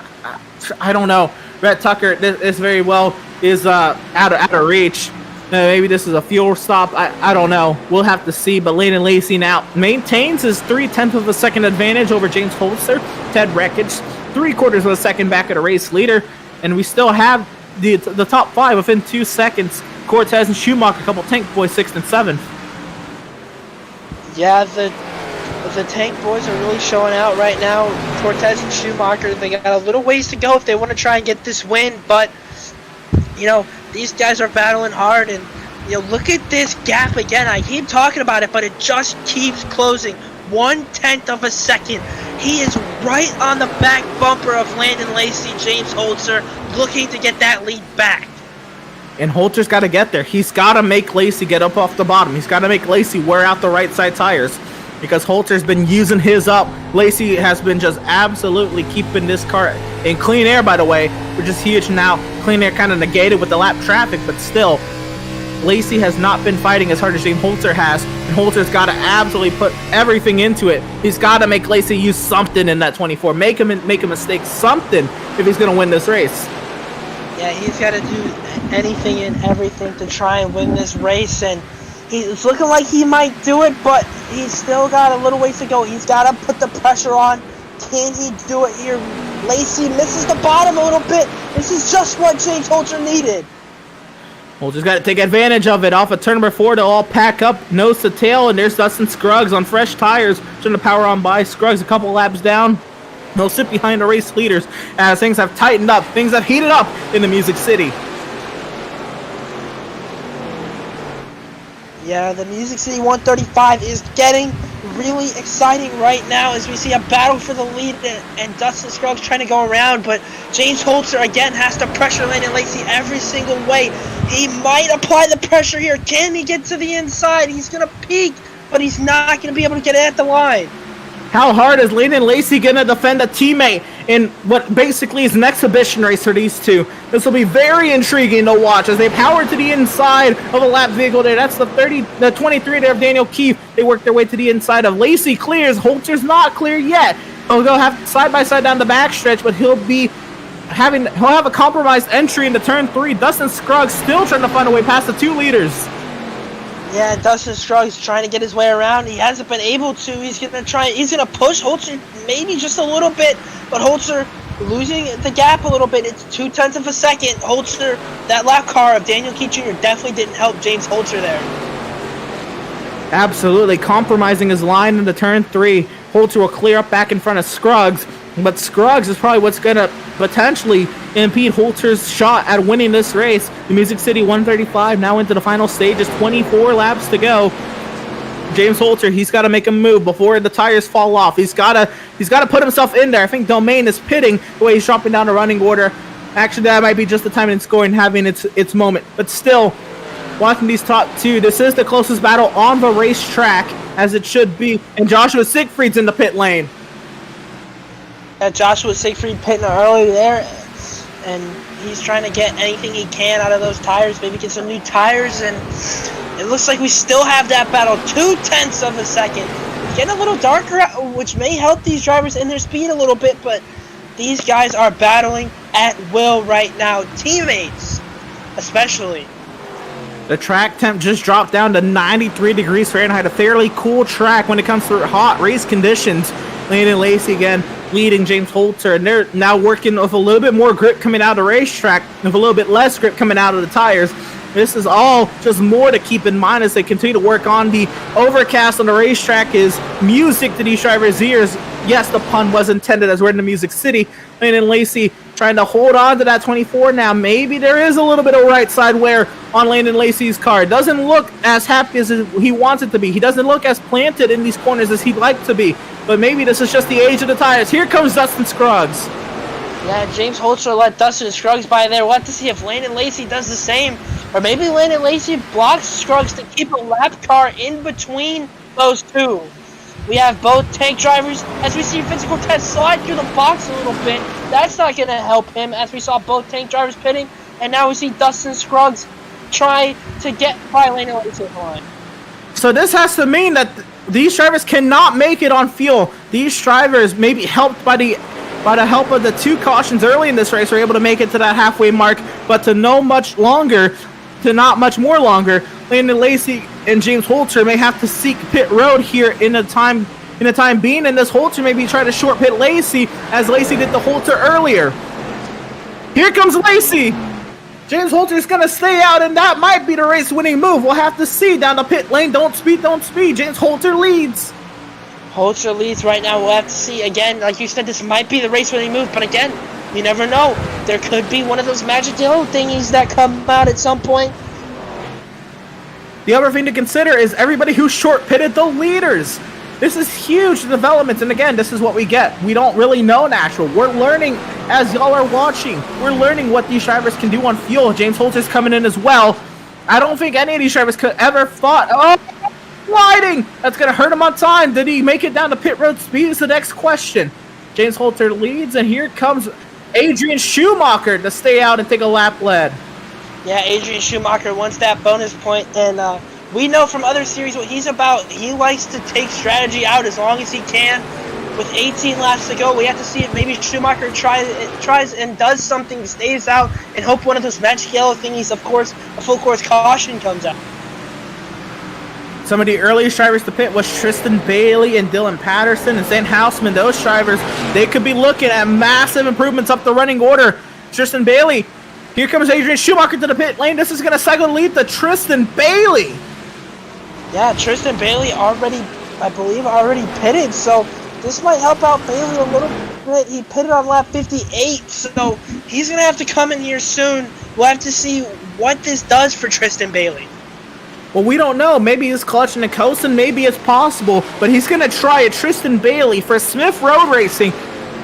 I don't know. Rhett Tucker, this very well is out of reach. Maybe this is a fuel stop. I don't know. We'll have to see. But Landon Lacy now maintains his 0.3 of a second advantage over James Holzer. Ted Reckage, 3/4 of a second back at a race leader. And we still have the top 5 within 2 seconds. Cortez and Schumacher, a couple tank boys, 6th and 7th. Yeah, the tank boys are really showing out right now. Cortez and Schumacher, they got a little ways to go if they want to try and get this win. But, you know, these guys are battling hard. And, you know, look at this gap again. I keep talking about it, but it just keeps closing. 0.1 of a second. He is right on the back bumper of Landon Lacy. James Holzer looking to get that lead back. And Holzer's got to get there. He's got to make Lacy get up off the bottom. He's got to make Lacy wear out the right side tires because Holzer's been using his up. Lacy has been just absolutely keeping this car in clean air, by the way, which is huge now. Clean air kind of negated with the lap traffic, but still, Lacy has not been fighting as hard as James Holzer has, and Holzer's got to absolutely put everything into it. He's got to make Lacy use something in that 24. Make him make a mistake, something, if he's going to win this race. Yeah, he's got to do anything and everything to try and win this race, and it's looking like he might do it, but he's still got a little ways to go. He's got to put the pressure on. Can he do it here? Lacy misses the bottom a little bit. This is just what James Holzer needed. Holzer's got to take advantage of it. Off of turn number 4, they'll all pack up nose to tail, and there's Dustin Scruggs on fresh tires, trying to power on by. Scruggs a couple laps down. They'll sit behind the race leaders as things have tightened up. Things have heated up in the Music City. Yeah, the Music City 135 is getting really exciting right now as we see a battle for the lead and Dustin Scruggs trying to go around, but James Holzer again has to pressure Landon Lacy every single way. He might apply the pressure here. Can he get to the inside? He's going to peak, but he's not going to be able to get it at the line. How hard is Landon Lacy going to defend a teammate in what basically is an exhibition race for these two? This will be very intriguing to watch as they power to the inside of a lap vehicle there. That's the 23 there of Daniel Keefe. They work their way to the inside of Lacy. Clears. Holzer's not clear yet. He'll go have side by side down the backstretch, but he'll have a compromised entry into turn 3. Dustin Scruggs still trying to find a way past the 2 leaders. Yeah, Dustin Scruggs trying to get his way around. He hasn't been able to. He's gonna push Holzer maybe just a little bit, but Holzer losing the gap a little bit. It's 0.2 of a second. Holzer, that lap car of Daniel Keefe Jr. definitely didn't help James Holzer there. Absolutely compromising his line into turn 3. Holzer will clear up back in front of Scruggs, but Scruggs is probably what's going to potentially impede Holzer's shot at winning this race. The Music City 135 now into the final stages, 24 laps to go. James Holzer, he's got to make a move before the tires fall off. He's got to put himself in there. I think Domain is pitting the way he's dropping down the running order. Actually, that might be just the time in scoring having its moment. But still, watching these top 2, this is the closest battle on the racetrack, as it should be. And Joshua Siegfried's in the pit lane. Yeah, Joshua Siegfried pitting early there, and he's trying to get anything he can out of those tires, maybe get some new tires, and it looks like we still have that battle. 0.2 of a second. It's getting a little darker, which may help these drivers in their speed a little bit, but these guys are battling at will right now. Teammates, especially. The track temp just dropped down to 93 degrees Fahrenheit, a fairly cool track when it comes to hot race conditions. Landon Lacy again leading James Holzer, and they're now working with a little bit more grip coming out of the racetrack, with a little bit less grip coming out of the tires. This is all just more to keep in mind as they continue to work on. The overcast on the racetrack is music to these drivers' ears. Yes, the pun was intended as we're in the Music City. Landon Lacy trying to hold on to that 24 now. Maybe there is a little bit of right side wear on Landon Lacy's car. It doesn't look as happy as he wants it to be. He doesn't look as planted in these corners as he'd like to be. But maybe this is just the age of the tires. Here comes Dustin Scruggs. Yeah, James Holzer let Dustin Scruggs by there. We'll have to see if Landon Lacy does the same. Or maybe Landon Lacy blocks Scruggs to keep a lap car in between those two. We have both tank drivers. As we see Vincent Cortez slide through the box a little bit, that's not going to help him, as we saw both tank drivers pitting. And now we see Dustin Scruggs try to get by Landon Lacy in the line. So this has to mean that these drivers cannot make it on fuel. These drivers, maybe helped by the help of the two cautions early in this race, are able to make it to that halfway mark, but to not much more longer, Landon Lacy and James Holzer may have to seek pit road here in the time being, and this Holzer maybe try to short pit Lacy as Lacy did the Holzer earlier. Here comes Lacy. James Holzer is going to stay out, and that might be the race-winning move. We'll have to see down the pit lane. Don't speed. James Holzer leads. Holzer leads right now. We'll have to see. Again, like you said, this might be the race-winning move, but again, you never know. There could be one of those magic yellow thingies that come out at some point. The other thing to consider is everybody who short-pitted the leaders. This is huge development, and again, this is what we get. We don't really know Nashville. We're learning as y'all are watching. We're learning what these drivers can do on fuel. James Holzer's coming in as well. I don't think any of these drivers could ever thought, oh, sliding! That's going to hurt him on time. Did he make it down to pit road speed is the next question. James Holzer leads, and here comes Adrian Schumacher to stay out and take a lap lead. Yeah, Adrian Schumacher wants that bonus point, and we know from other series what he's about. He likes to take strategy out as long as he can. With 18 laps to go, we have to see if maybe Schumacher tries and does something, stays out, and hope one of those magic yellow thingies, of course, a full course caution comes out. Some of the earliest drivers to pit was Tristan Bailey and Dylan Patterson and Zane Houseman. Those drivers, they could be looking at massive improvements up the running order. Tristan Bailey, here comes Adrian Schumacher to the pit lane. This is going to cycle lead to Tristan Bailey. Yeah, Tristan Bailey I believe, already pitted, so this might help out Bailey a little bit. He pitted on lap 58, so he's going to have to come in here soon. We'll have to see what this does for Tristan Bailey. Well, we don't know. Maybe he's clutching a coast, and maybe it's possible, but he's going to try a Tristan Bailey for Smith Road Racing.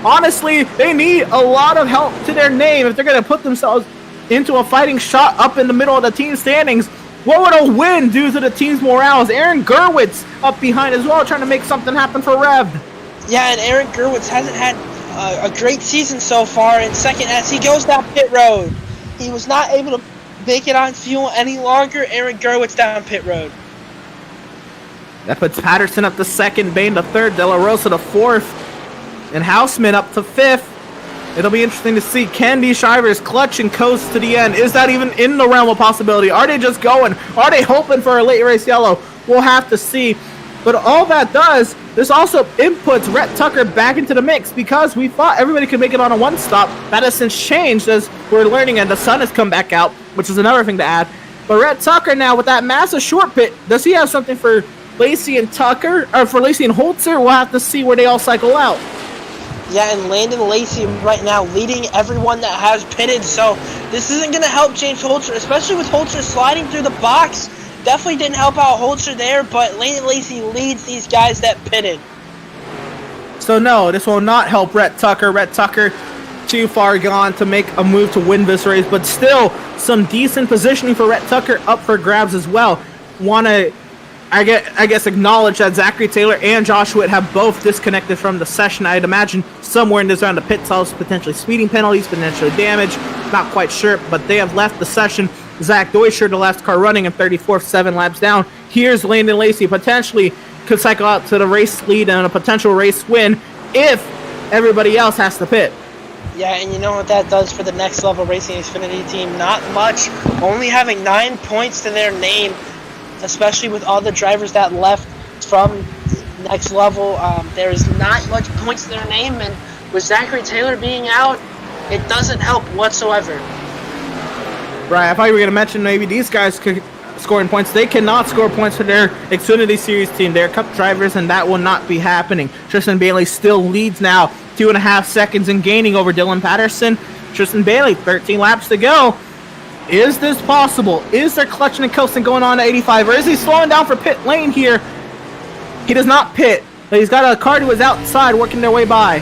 Honestly, they need a lot of help to their name if they're going to put themselves into a fighting shot up in the middle of the team standings. What would a win do to the team's morale? Is Aaron Gerwitz up behind as well, trying to make something happen for Rev? Yeah, and Aaron Gerwitz hasn't had a great season so far in second as he goes down pit road. He was not able to make it on fuel any longer. Aaron Gerwitz down pit road. That puts Patterson up to second, Bain to third, De La Rosa to fourth, and Houseman up to fifth. It'll be interesting to see, can these drivers clutch and coast to the end? Is that even in the realm of possibility? Are they just going? Are they hoping for a late race yellow? We'll have to see. But all that does, this also inputs Rhett Tucker back into the mix, because we thought everybody could make it on a one-stop. That has since changed as we're learning, and the sun has come back out, which is another thing to add. But Rhett Tucker now, with that massive short pit, does he have something for Lacy and Tucker, or for Lacy and Holzer? We'll have to see where they all cycle out. Yeah, and Landon Lacy right now leading everyone that has pitted, so this isn't going to help James Holzer, especially with Holzer sliding through the box. Definitely didn't help out Holzer there, but Landon Lacy leads these guys that pitted. So no, this will not help Rhett Tucker. Rhett Tucker too far gone to make a move to win this race, but still some decent positioning for Rhett Tucker up for grabs as well. Want to, I guess, acknowledge that Zachary Taylor and Josh Witt have both disconnected from the session. I'd imagine somewhere in this round of pit stops, potentially speeding penalties, potentially damage. Not quite sure, but they have left the session. Zach Deutscher, the last car running in 34th, 7 laps down. Here's Landon Lacy, potentially could cycle out to the race lead and a potential race win if everybody else has to pit. Yeah, and you know what that does for the Next Level Racing Xfinity team? Not much. Only having 9 points to their name, especially with all the drivers that left from next level. There's not much points to their name, and with Zachary Taylor being out, it doesn't help whatsoever. Right, I thought you were going to mention maybe these guys could scoring points. They cannot score points for their Xfinity Series team. They're Cup drivers, and that will not be happening. Tristan Bailey still leads now, 2.5 seconds and gaining over Dylan Patterson. Tristan Bailey, 13 laps to go. Is this possible? Is there clutching and coasting going on at 85, or is he slowing down for pit lane here? He does not pit, but he's got a car to his outside working their way by.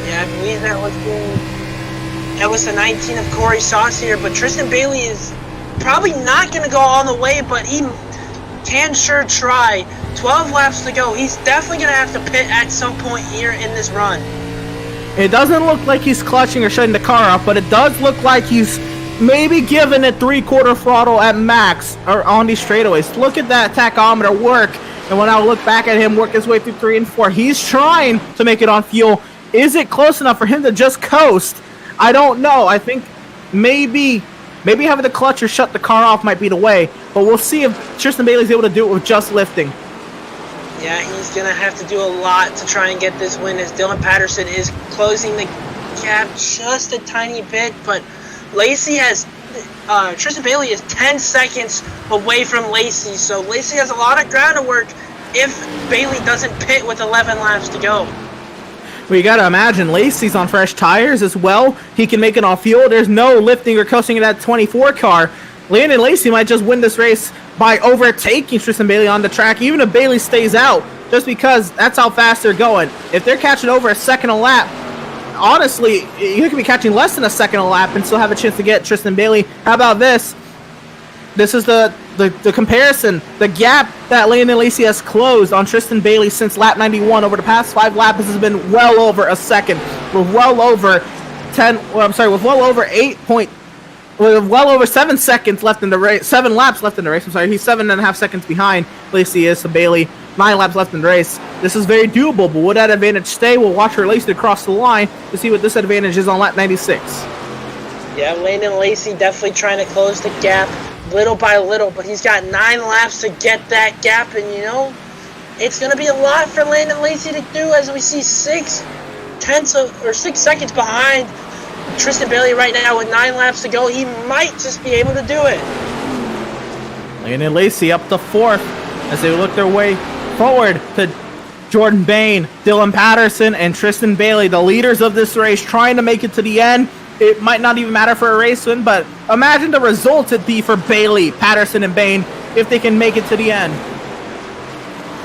Yeah, I believe that was the 19 of Corey Sauce here, but Tristan Bailey is probably not going to go all the way, but he can sure try. 12 laps to go. He's definitely going to have to pit at some point here in this run. It doesn't look like he's clutching or shutting the car off, but it does look like he's maybe giving it 3/4 throttle at max or on these straightaways. Look at that tachometer work, and when I look back at him work his way through 3 and 4, he's trying to make it on fuel. Is it close enough for him to just coast? I don't know. I think maybe having the clutch or shut the car off might be the way, but we'll see if Tristan Bailey's able to do it with just lifting. Yeah, he's going to have to do a lot to try and get this win, as Dylan Patterson is closing the gap just a tiny bit, but Tristan Bailey is 10 seconds away from Lacy, so Lacy has a lot of ground to work if Bailey doesn't pit with 11 laps to go. Well, you got to imagine Lacy's on fresh tires as well. He can make it on fuel. There's no lifting or coasting in that 24 car. Landon Lacy might just win this race by overtaking Tristan Bailey on the track, even if Bailey stays out, just because that's how fast they're going. If they're catching over a second a lap, honestly, you could be catching less than a second a lap and still have a chance to get Tristan Bailey. How about this? This is the comparison, the gap that Landon Lacy has closed on Tristan Bailey since lap 91. Over the past 5 laps, this has been well over a second. With well over 7 seconds left in the race, 7 laps left in the race. I'm sorry, he's 7.5 seconds behind Lacy is, so Bailey 9 laps left in the race. This is very doable, but will that advantage stay? We'll watch her Lacy across the line to see what this advantage is on lap 96. Yeah, Landon Lacy definitely trying to close the gap little by little, but he's got 9 laps to get that gap, and it's going to be a lot for Landon Lacy to do, as we see 6 seconds behind Tristan Bailey right now with 9 laps to go. He might just be able to do it. Landon Lacy up to 4th as they look their way forward to Jordan Bain, Dylan Patterson, and Tristan Bailey, the leaders of this race, trying to make it to the end. It might not even matter for a race win, but imagine the results it'd be for Bailey, Patterson, and Bain if they can make it to the end.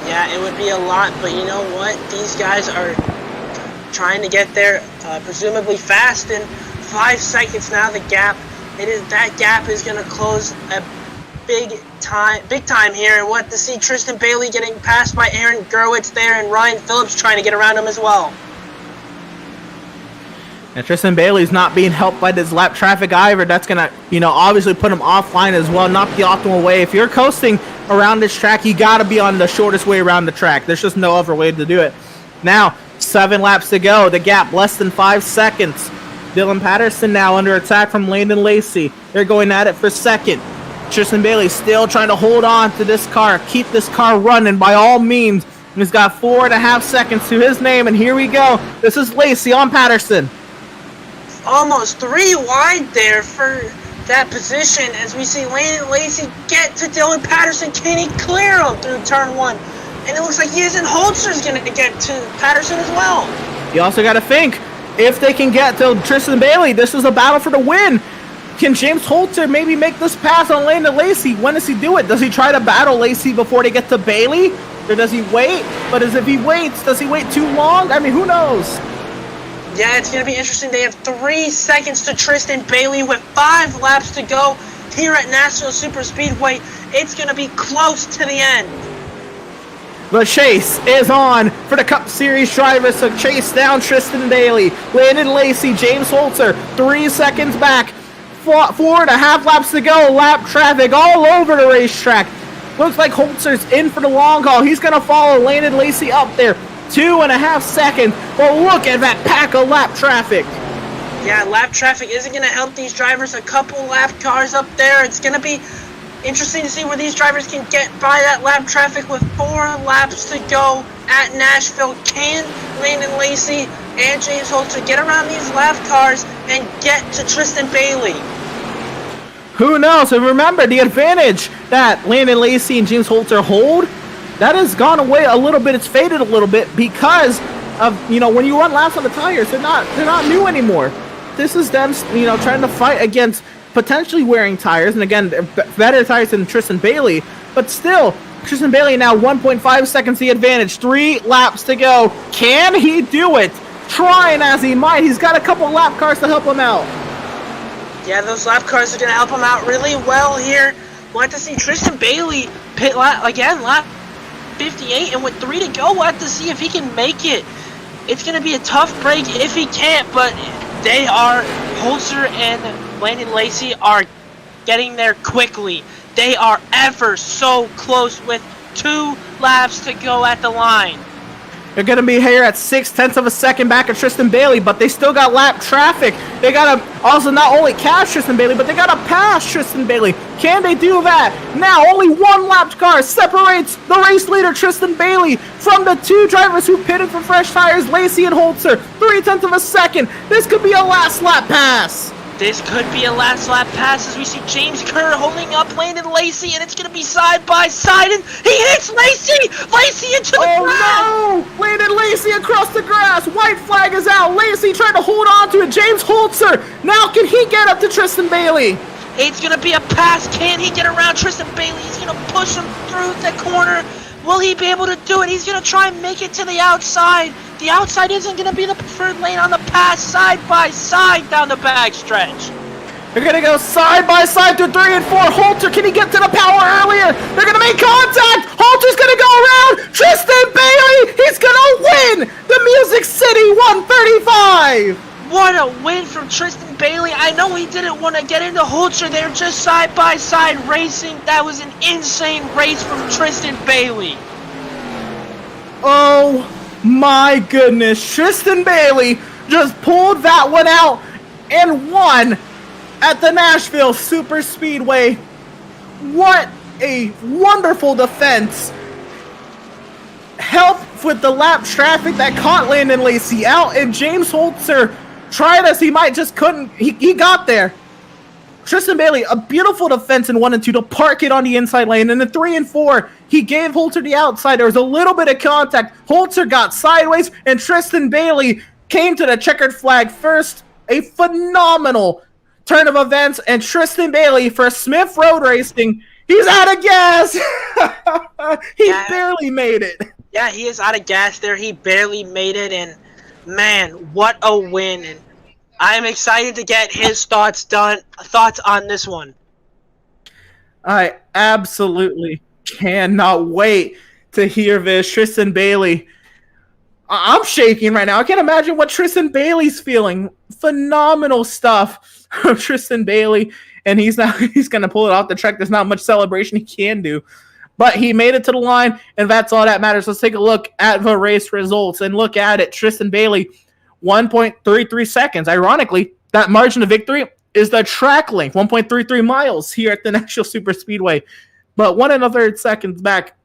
Yeah, it would be a lot, but you know what? These guys are trying to get there presumably fast. In 5 seconds now, the gap. That gap is going to close a big time here, and what to see Tristan Bailey getting passed by Aaron Gerwitz there, and Ryan Phillips trying to get around him as well. And Tristan Bailey's not being helped by this lap traffic either. That's going to, obviously put him offline as well, not the optimal way. If you're coasting around this track, you got to be on the shortest way around the track. There's just no other way to do it. Now, 7 laps to go. The gap less than 5 seconds. Dylan Patterson now under attack from Landon Lacy. They're going at it for second. Tristan Bailey still trying to hold on to this car, keep this car running by all means. He's got 4.5 seconds to his name, and here we go. This is Lacy on Patterson. Almost 3 wide there for that position, as we see Landon Lacy get to Dylan Patterson. Can he clear him through turn 1? And it looks like Jason Holzer's going to get to Patterson as well. You also got to think, if they can get to Tristan Bailey, this is a battle for the win. Can James Holzer maybe make this pass on Landon Lacy? When does he do it? Does he try to battle Lacy before they get to Bailey? Or does he wait? But if he waits, does he wait too long? I mean, who knows? Yeah, it's going to be interesting. They have 3 seconds to Tristan Bailey with 5 laps to go here at Nashville SuperSpeedway. It's going to be close to the end. The chase is on for the Cup Series drivers to chase down Tristan Bailey. Landon Lacy, James Holzer, 3 seconds back. 4.5 laps to go. Lap traffic all over the racetrack. Looks like Holzer's in for the long haul. He's going to follow Landon Lacy up there. 2.5 seconds. But look at that pack of lap traffic. Yeah, lap traffic isn't going to help these drivers. A couple lap cars up there. It's going to be Interesting to see where these drivers can get by that lap traffic with 4 laps to go at Nashville. Can Landon Lacy and James Holzer get around these lap cars and get to Tristan Bailey? Who knows? And remember, the advantage that Landon Lacy and James Holzer hold, that has gone away a little bit. It's faded a little bit because of, when you run laps on the tires, they're not new anymore. This is them, trying to fight against potentially wearing tires, and again, better tires than Tristan Bailey, but still, Tristan Bailey now 1.5 seconds the advantage, 3 laps to go. Can he do it? Trying as he might, he's got a couple lap cars to help him out. Yeah, those lap cars are going to help him out really well here. Want to see Tristan Bailey pit lap 58, and with 3 to go, we'll have to see if he can make it. It's going to be a tough break if he can't, but they are, Holzer and Landon Lacy are getting there quickly. They are ever so close with 2 laps to go at the line. They're going to be here at 0.6 of a second back at Tristan Bailey, but they still got lap traffic. They got to also not only catch Tristan Bailey, but they got to pass Tristan Bailey. Can they do that? Now, only 1 lapped car separates the race leader, Tristan Bailey, from the 2 drivers who pitted for fresh tires, Lacy and Holzer. 0.3 of a second. This could be a last lap pass. This could be a last lap pass as we see James Kerr holding up Landon Lacy, and it's going to be side by side, and he hits Lacy! Lacy into the grass! Oh no! Landon Lacy across the grass! White flag is out! Lacy trying to hold on to it! James Holzer! Now can he get up to Tristan Bailey? It's going to be a pass. Can he get around Tristan Bailey? He's going to push him through the corner. Will he be able to do it? He's going to try and make it to the outside. The outside isn't going to be the preferred lane on the pass, side by side down the back stretch. They're going to go side by side through 3 and 4. Holzer, can he get to the power earlier? They're going to make contact. Holzer's going to go around. Tristan Bailey, he's going to win the Music City 135. What a win from Tristan Bailey. I know he didn't want to get into Holzer. They're just side by side racing. That was an insane race from Tristan Bailey. Oh my goodness. Tristan Bailey just pulled that one out and won at the Nashville SuperSpeedway. What a wonderful defense. Help with the lap traffic that caught Landon Lacy out, and James Holzer tried as he might, just couldn't. He got there. Tristan Bailey, a beautiful defense in 1 and 2 to park it on the inside lane. And in 3 and 4, he gave Holzer the outside. There was a little bit of contact. Holzer got sideways, and Tristan Bailey came to the checkered flag first. A phenomenal turn of events. And Tristan Bailey for Smith Road Racing, he's out of gas. He barely made it. Yeah, he is out of gas there. He barely made it, and man, what a win. And I'm excited to get his thoughts on this one. I absolutely cannot wait to hear this. Tristan Bailey, I'm shaking right now. I can't imagine what Tristan Bailey's feeling. Phenomenal stuff from Tristan Bailey, and he's going to pull it off the track. There's not much celebration he can do. But he made it to the line, and that's all that matters. Let's take a look at the race results and look at it. Tristan Bailey, 1.33 seconds. Ironically, that margin of victory is the track length, 1.33 miles here at the Nashville SuperSpeedway. But 1.33 seconds back,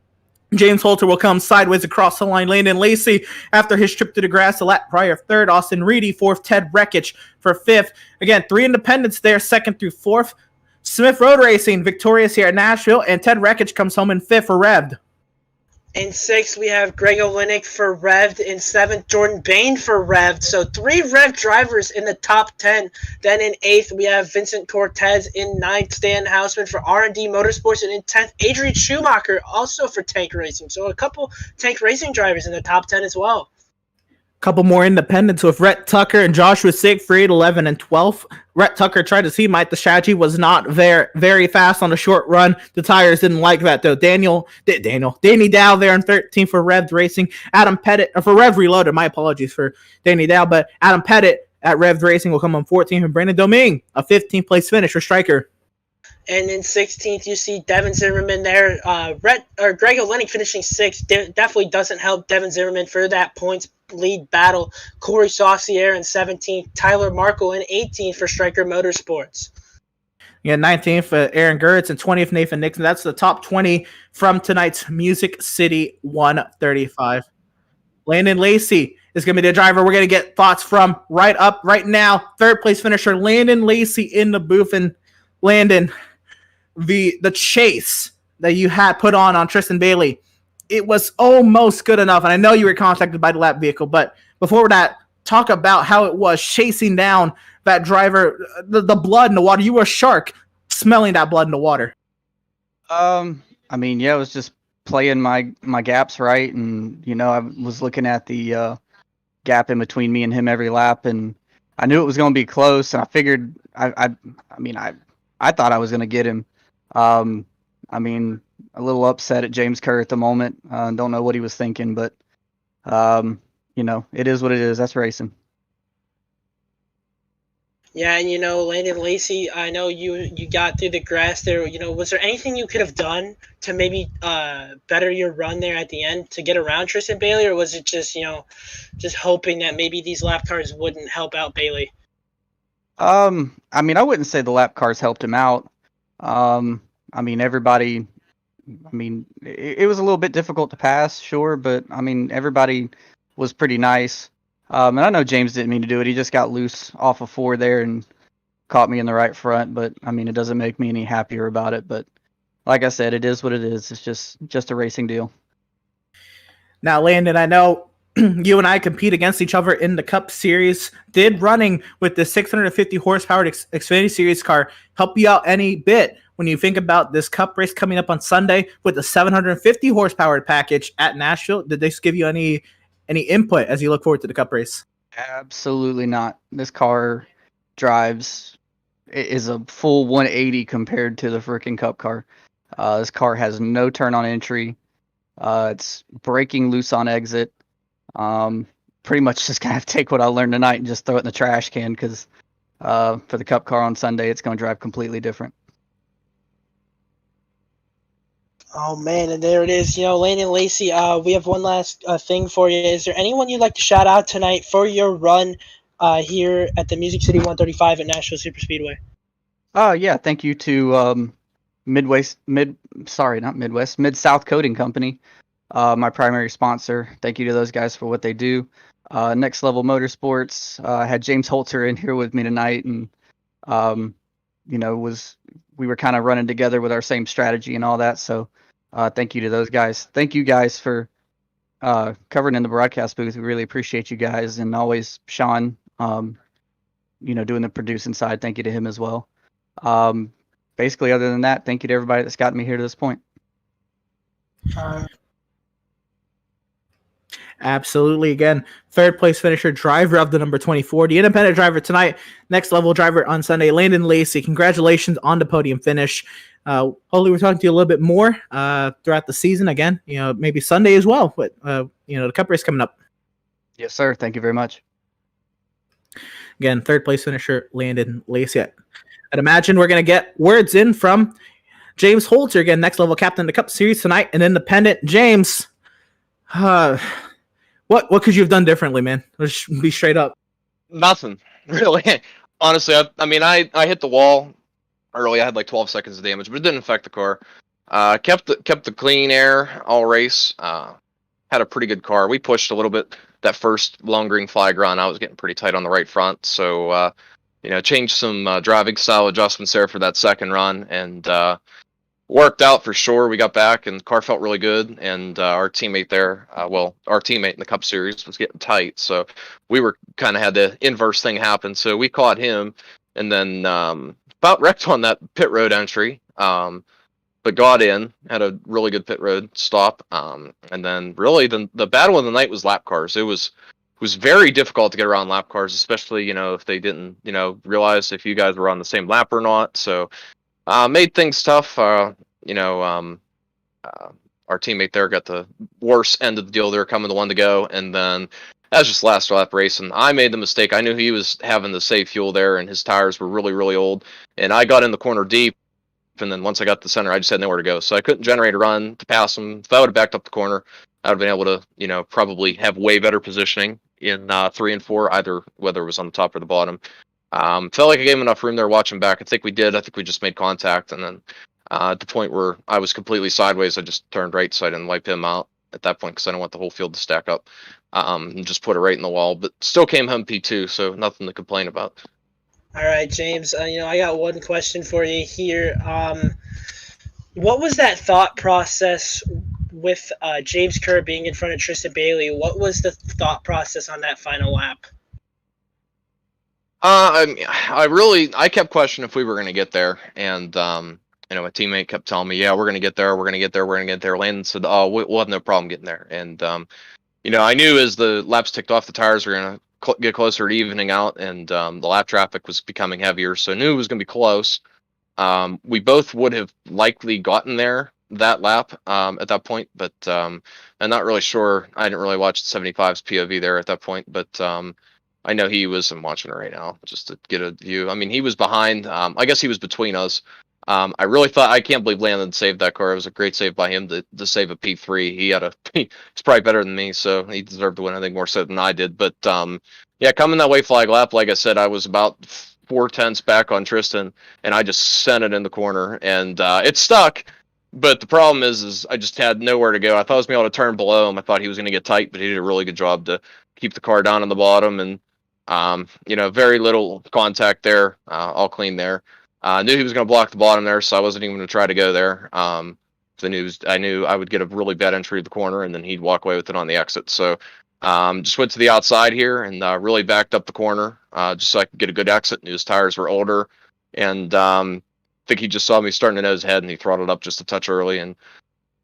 James Holzer will come sideways across the line. Landon Lacy, after his trip to the grass, a lap prior, 3rd. Austin Reedy, 4th. Ted Rekich for 5th. Again, 3 independents there, 2nd through 4th. Smith Road Racing, victorious here at Nashville, and Ted Rekich comes home in 5th for Revd. In 6th, we have Greg Olenek for Revd. In 7th, Jordan Bain for Revd. So 3 Revd drivers in the top 10. Then in 8th, we have Vincent Cortez. In 9th, Stan Hausman for Rnd Motorsports. And in 10th, Adrian Schumacher, also for Tank Racing. So a couple Tank Racing drivers in the top 10 as well. Couple more independents with Rhett Tucker and Joshua Siegfried, 11 and 12. Rhett Tucker tried to see Mike. The strategy was not very fast on the short run. The tires didn't like that, though. Danny Dow there in 13 for Rev Racing. Adam Pettit, for Rev Reloaded, my apologies for Danny Dow, but Adam Pettit at Rev Racing will come on 14 for Brandon Domingue, a 15th place finish for Striker. And in 16th, you see Devin Zimmerman there. Greg Olenek finishing 6th definitely doesn't help Devin Zimmerman for that points lead battle. Corey Saucier in 17th. Tyler Markle in 18th for Striker Motorsports. You got 19th, Aaron Gertz, and 20th, Nathan Nixon. That's the top 20 from tonight's Music City 135. Landon Lacy is going to be the driver we're going to get thoughts from right now. Third place finisher, Landon Lacy in the booth. And Landon, the chase that you had put on Tristan Bailey, it was almost good enough. And I know you were contacted by the lap vehicle, but before that, talk about how it was chasing down that driver, the blood in the water. You were a shark smelling that blood in the water. I mean, yeah, it was just playing my gaps right, and I was looking at the gap in between me and him every lap, and I knew it was going to be close, and I figured I thought I was going to get him. I mean, a little upset at James Kerr at the moment. Don't know what he was thinking, but it is what it is. That's racing. Yeah, and Landon Lacy, I know you got through the grass there. Was there anything you could have done to maybe better your run there at the end to get around Tristan Bailey, or was it just just hoping that maybe these lap cars wouldn't help out Bailey? I mean, I wouldn't say the lap cars helped him out. I mean, everybody. I mean, it was a little bit difficult to pass, sure, but I mean, everybody was pretty nice. And I know James didn't mean to do it. He just got loose off of 4 there and caught me in the right front. But I mean, it doesn't make me any happier about it. But like I said, it is what it is. It's just a racing deal. Now, Landon, I know you and I compete against each other in the Cup Series. Did running with the 650 horsepower Xfinity Series car help you out any bit when you think about this Cup race coming up on Sunday with the 750 horsepower package at Nashville? Did they give you any input as you look forward to the Cup race? Absolutely not. This car is a full 180 compared to the freaking Cup car. This car has no turn on entry. It's braking loose on exit. Pretty much just gonna have to take what I learned tonight and just throw it in the trash can, because for the Cup car on Sunday, it's going to drive completely different. Oh, man, and there it is. Landon Lacy, we have one last thing for you. Is there anyone you'd like to shout out tonight for your run here at the Music City 135 at Nashville SuperSpeedway? Yeah, thank you to Mid-South Coating Company, my primary sponsor. Thank you to those guys for what they do. Next Level Motorsports. I had James Holzer in here with me tonight, and we were kind of running together with our same strategy and all that. So thank you to those guys. Thank you guys for covering in the broadcast booth. We really appreciate you guys, and always Sean, doing the producing side. Thank you to him as well. Basically, other than that, thank you to everybody that's gotten me here to this point. Absolutely. Again, third place finisher, driver of the number 24, the independent driver tonight, Next Level driver on Sunday, Landon Lacy. Congratulations on the podium finish. Hopefully we're talking to you a little bit more throughout the season again, maybe Sunday as well, but the Cup race coming up. Yes, sir. Thank you very much. Again, third place finisher, Landon Lacy. I'd imagine we're going to get words in from James Holzer, again, Next Level captain of the Cup Series tonight, and independent. James, what could you have done differently, man? Let's be straight up. Nothing, really. Honestly, I hit the wall early. I had like 12 seconds of damage, but it didn't affect the car. Kept the clean air all race. Had a pretty good car. We pushed a little bit that first long green flag run. I was getting pretty tight on the right front, so changed some driving style adjustments there for that second run, and worked out for sure. We got back and the car felt really good, and our teammate there, our teammate in the Cup Series was getting tight, so we were kind of had the inverse thing happen. So we caught him, and then about wrecked on that pit road entry, but got in, had a really good pit road stop, and then really the battle of the night was lap cars. It was very difficult to get around lap cars, especially if they didn't realize if you guys were on the same lap or not. So made things tough. Our teammate there got the worst end of the deal. They were coming to one to go, and then as just last lap race, and I made the mistake. I knew he was having to save fuel there, and his tires were really, really old. And I got in the corner deep, and then once I got to the center, I just had nowhere to go. So I couldn't generate a run to pass him. If I would have backed up the corner, I would have been able to, probably have way better positioning in 3 and 4, either whether it was on the top or the bottom. Felt like I gave him enough room there watching back. I think we did. I think we just made contact, and then at the point where I was completely sideways, I just turned right so I didn't wipe him out at that point because I don't want the whole field to stack up. And just put it right in the wall, but still came home P2, so nothing to complain about. All right, James. I got one question for you here. What was that thought process with James Kerr being in front of Tristan Bailey? What was the thought process on that final lap? I kept questioning if we were going to get there, and my teammate kept telling me, "Yeah, we're going to get there. We're going to get there. We're going to get there." Landon said, "Oh, we'll have no problem getting there." And I knew as the laps ticked off, the tires were going to get closer to evening out, and the lap traffic was becoming heavier, so I knew it was going to be close. We both would have likely gotten there that lap at that point, but I'm not really sure. I didn't really watch the 75's POV there at that point, but I know he was. I'm watching it right now just to get a view. I mean, he was behind. I guess he was between us. I really thought. I can't believe Landon saved that car. It was a great save by him to save a P3. He had a. He's probably better than me, so he deserved to win. I think more so than I did. But yeah, coming that way flag lap, like I said, I was about 4/10 back on Tristan, and I just sent it in the corner, and it stuck. But the problem is I just had nowhere to go. I thought I was going to be able to turn below him. I thought he was going to get tight, but he did a really good job to keep the car down on the bottom, and very little contact there, all clean there. I knew he was going to block the bottom there, so I wasn't even going to try to go there. I knew I would get a really bad entry to the corner, and then he'd walk away with it on the exit. So just went to the outside here and really backed up the corner just so I could get a good exit. Knew his tires were older, and I think he just saw me starting to nose ahead, and he throttled up just a touch early. And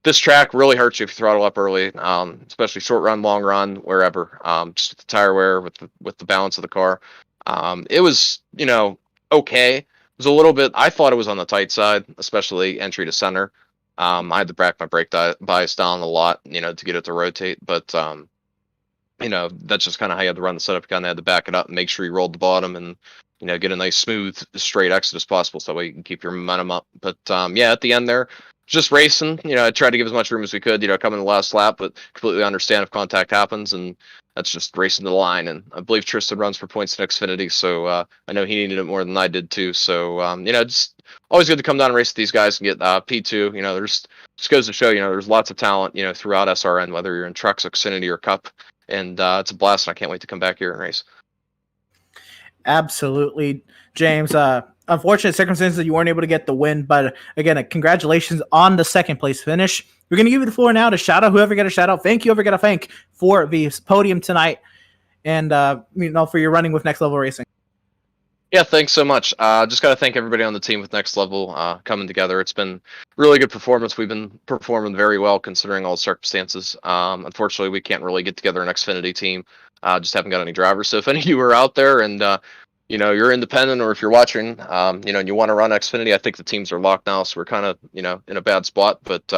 this track really hurts you if you throttle up early, especially short run, long run, wherever. Just with the tire wear, with the balance of the car. It was, okay. It was a little bit. I thought it was on the tight side, especially entry to center. I had to back my brake bias down a lot, to get it to rotate. But that's just kind of how you had to run the setup. You kind of had to back it up and make sure you rolled the bottom and get a nice smooth straight exit as possible, so that way you can keep your momentum up. But at the end there, just racing, I tried to give as much room as we could, come in the last lap, but completely understand if contact happens, and that's just racing to the line. And I believe Tristan runs for points in Xfinity, so I know he needed it more than I did too. So, just always good to come down and race with these guys and get P2. There's just goes to show, there's lots of talent, throughout SRN, whether you're in trucks, Xfinity, or Cup. And it's a blast, and I can't wait to come back here and race. Absolutely, James. Unfortunate circumstances that you weren't able to get the win, but again, congratulations on the second place finish. We're going to give you the floor now to shout out whoever got a shout out. Thank you, whoever got a thank for the podium tonight, and for your running with Next Level Racing. Yeah, thanks so much. Just got to thank everybody on the team with Next Level coming together. It's been really good performance. We've been performing very well considering all the circumstances. Unfortunately, we can't really get together an Xfinity team. Just haven't got any drivers. So if any of you are out there and you're independent, or if you're watching, and you want to run Xfinity, I think the teams are locked now, so we're kind of in a bad spot. But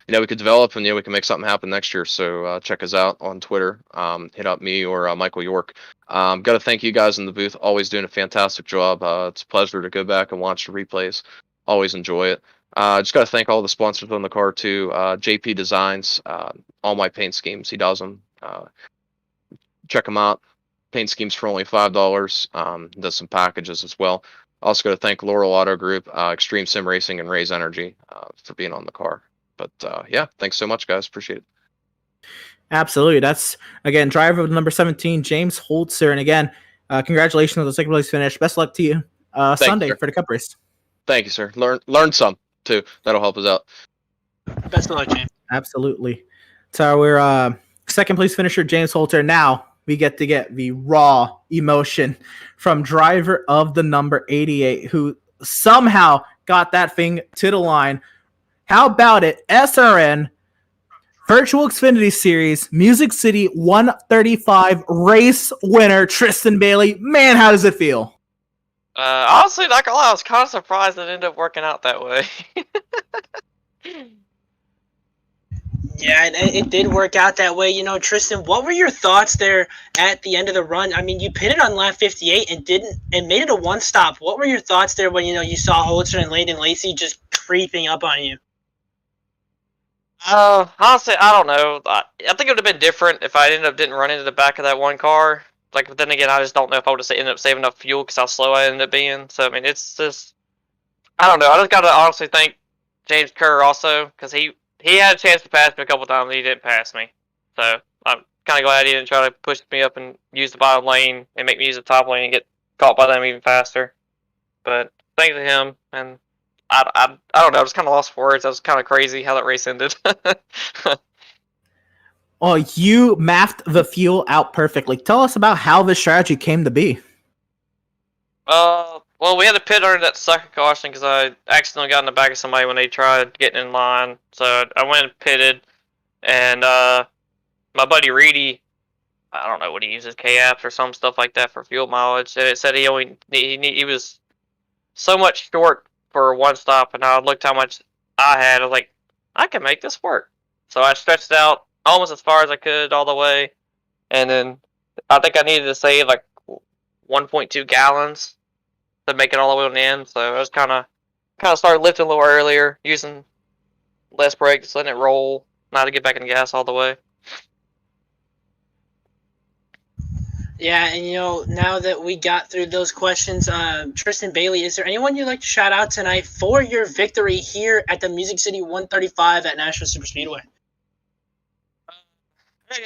we could develop, and we can make something happen next year. So check us out on Twitter. Hit up me or Michael York. Got to thank you guys in the booth, always doing a fantastic job. It's a pleasure to go back and watch the replays. Always enjoy it. Just got to thank all the sponsors on the car too. JP Designs, all my paint schemes, he does them. Check them out. Paint schemes for only $5. Does some packages as well. Also got to thank Laurel Auto Group, Extreme Sim Racing, and Raise Energy for being on the car. But thanks so much, guys. Appreciate it. Absolutely. That's, again, driver number 17, James Holzer. And again, congratulations on the second place finish. Best luck to you Sunday for the Cup race. Thank you, sir. Learn some, too. That'll help us out. Best of luck, James. Absolutely. So our second place finisher, James Holzer. Now we get the raw emotion from driver of the number 88, who somehow got that thing to the line. How about it? SRN Virtual Xfinity Series, Music City 135 race winner, Tristan Bailey. Man, how does it feel? Honestly, not gonna lie, I was kind of surprised it ended up working out that way. Yeah, and it did work out that way. Tristan, what were your thoughts there at the end of the run? I mean, you pitted on lap 58 and made it a one stop. What were your thoughts there when you saw Holzer and Landon Lacy just creeping up on you? Honestly, I don't know. I think it would have been different if I didn't run into the back of that one car. But then again, I just don't know if I would have ended up saving enough fuel because how slow I ended up being. So I mean, it's just I don't know. I just gotta honestly thank James Kerr also because he had a chance to pass me a couple times and he didn't pass me. So I'm kind of glad he didn't try to push me up and use the bottom lane and make me use the top lane and get caught by them even faster. But thanks to him, and I don't know. I just kind of lost for words. That was kind of crazy how that race ended. Well, you mapped the fuel out perfectly. Tell us about how this strategy came to be. Well, we had to pit under that second caution because I accidentally got in the back of somebody when they tried getting in line. So I went and pitted, and my buddy Reedy, I don't know what he uses, K-apps or some stuff like that for fuel mileage. And it said he was so much short for one stop, and I looked how much I had. I was like, I can make this work. So I stretched out almost as far as I could all the way, and then I think I needed to save like 1.2 gallons to make it all the way on the end. So I was kind of started lifting a little earlier, using less brake, just letting it roll, not to get back in the gas all the way. Yeah, and now that we got through those questions, Tristan Bailey, is there anyone you'd like to shout out tonight for your victory here at the Music City 135 at Nashville Superspeedway?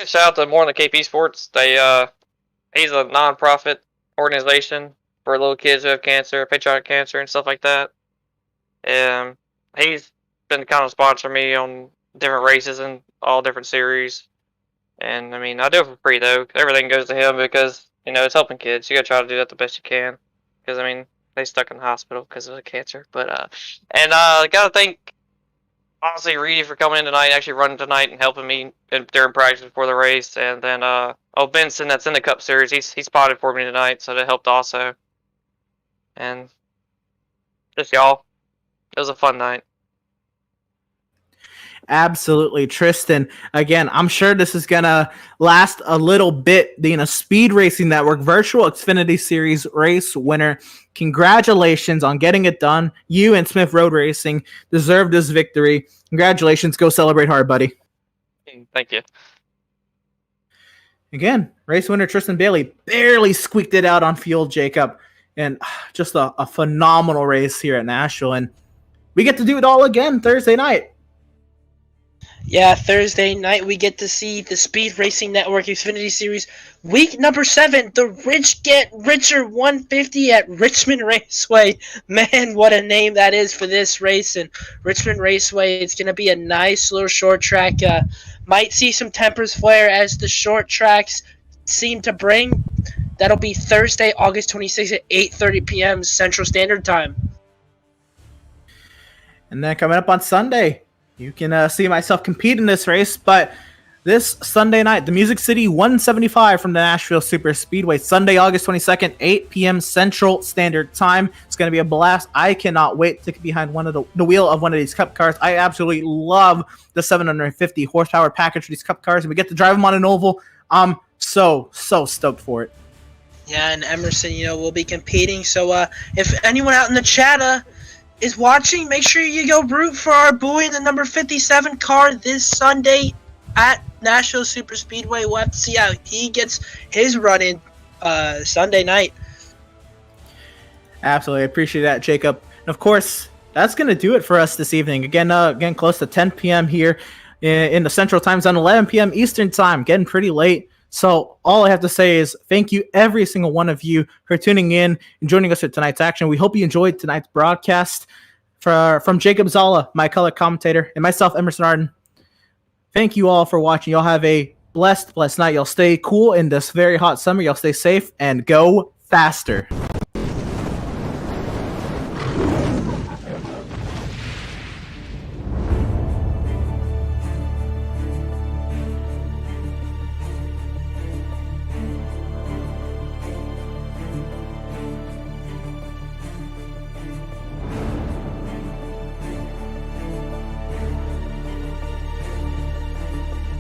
Shout out to more than KP Sports. He's a non-profit organization for little kids who have cancer, pancreatic cancer, and stuff like that. He's been kind of sponsoring me on different races and all different series. And I mean, I do it for free though. Everything goes to him because it's helping kids. You gotta try to do that the best you can. Because I mean, they stuck in the hospital because of the cancer. But gotta thank honestly Reedy for coming in tonight, actually running tonight and helping me during practice before the race. And then Benson, that's in the Cup Series, he spotted for me tonight, so that helped also. And just y'all, it was a fun night. Absolutely, Tristan. Again, I'm sure this is gonna last a little bit. Being a Speed Racing Network Virtual Xfinity Series race winner, congratulations on getting it done. You and Smith Road Racing deserve this victory. Congratulations. Go celebrate hard, buddy. Thank you. Again, race winner Tristan Bailey barely squeaked it out on fuel, Jacob, and just a phenomenal race here at Nashville. And we get to do it all again Thursday night. Yeah, Thursday night we get to see the Speed Racing Network Xfinity Series week number 7, the Rich Get Richer 150 at Richmond Raceway. Man, what a name that is for this race. And Richmond Raceway, it's going to be a nice little short track. Might see some tempers flare as the short tracks seem to bring. That'll be Thursday, August 26th at 8:30 p.m. Central Standard Time. And then coming up on Sunday, you can see myself compete in this race, but this Sunday night, the Music City 175 from the Nashville Superspeedway, Sunday, August 22nd, 8 p.m. Central Standard Time. It's going to be a blast. I cannot wait to get behind the wheel of one of these Cup cars. I absolutely love the 750 horsepower package for these Cup cars, and we get to drive them on an oval. I'm so stoked for it. Yeah, and Emerson, we'll be competing. So if anyone out in the chat is watching, make sure you go root for our boy in the number 57 car this Sunday at Nashville Superspeedway. We'll have to see how he gets his run in Sunday night. Absolutely. I appreciate that, Jacob. And of course, that's going to do it for us this evening. Again, close to 10 p.m. here in the Central Time Zone, 11 p.m. Eastern Time, getting pretty late. So all I have to say is thank you, every single one of you, for tuning in and joining us for tonight's action. We hope you enjoyed tonight's broadcast. From Jacob Szala, my color commentator, and myself, Emerson Ardon. Thank you all for watching. Y'all have a blessed night. Y'all stay cool in this very hot summer. Y'all stay safe and go faster.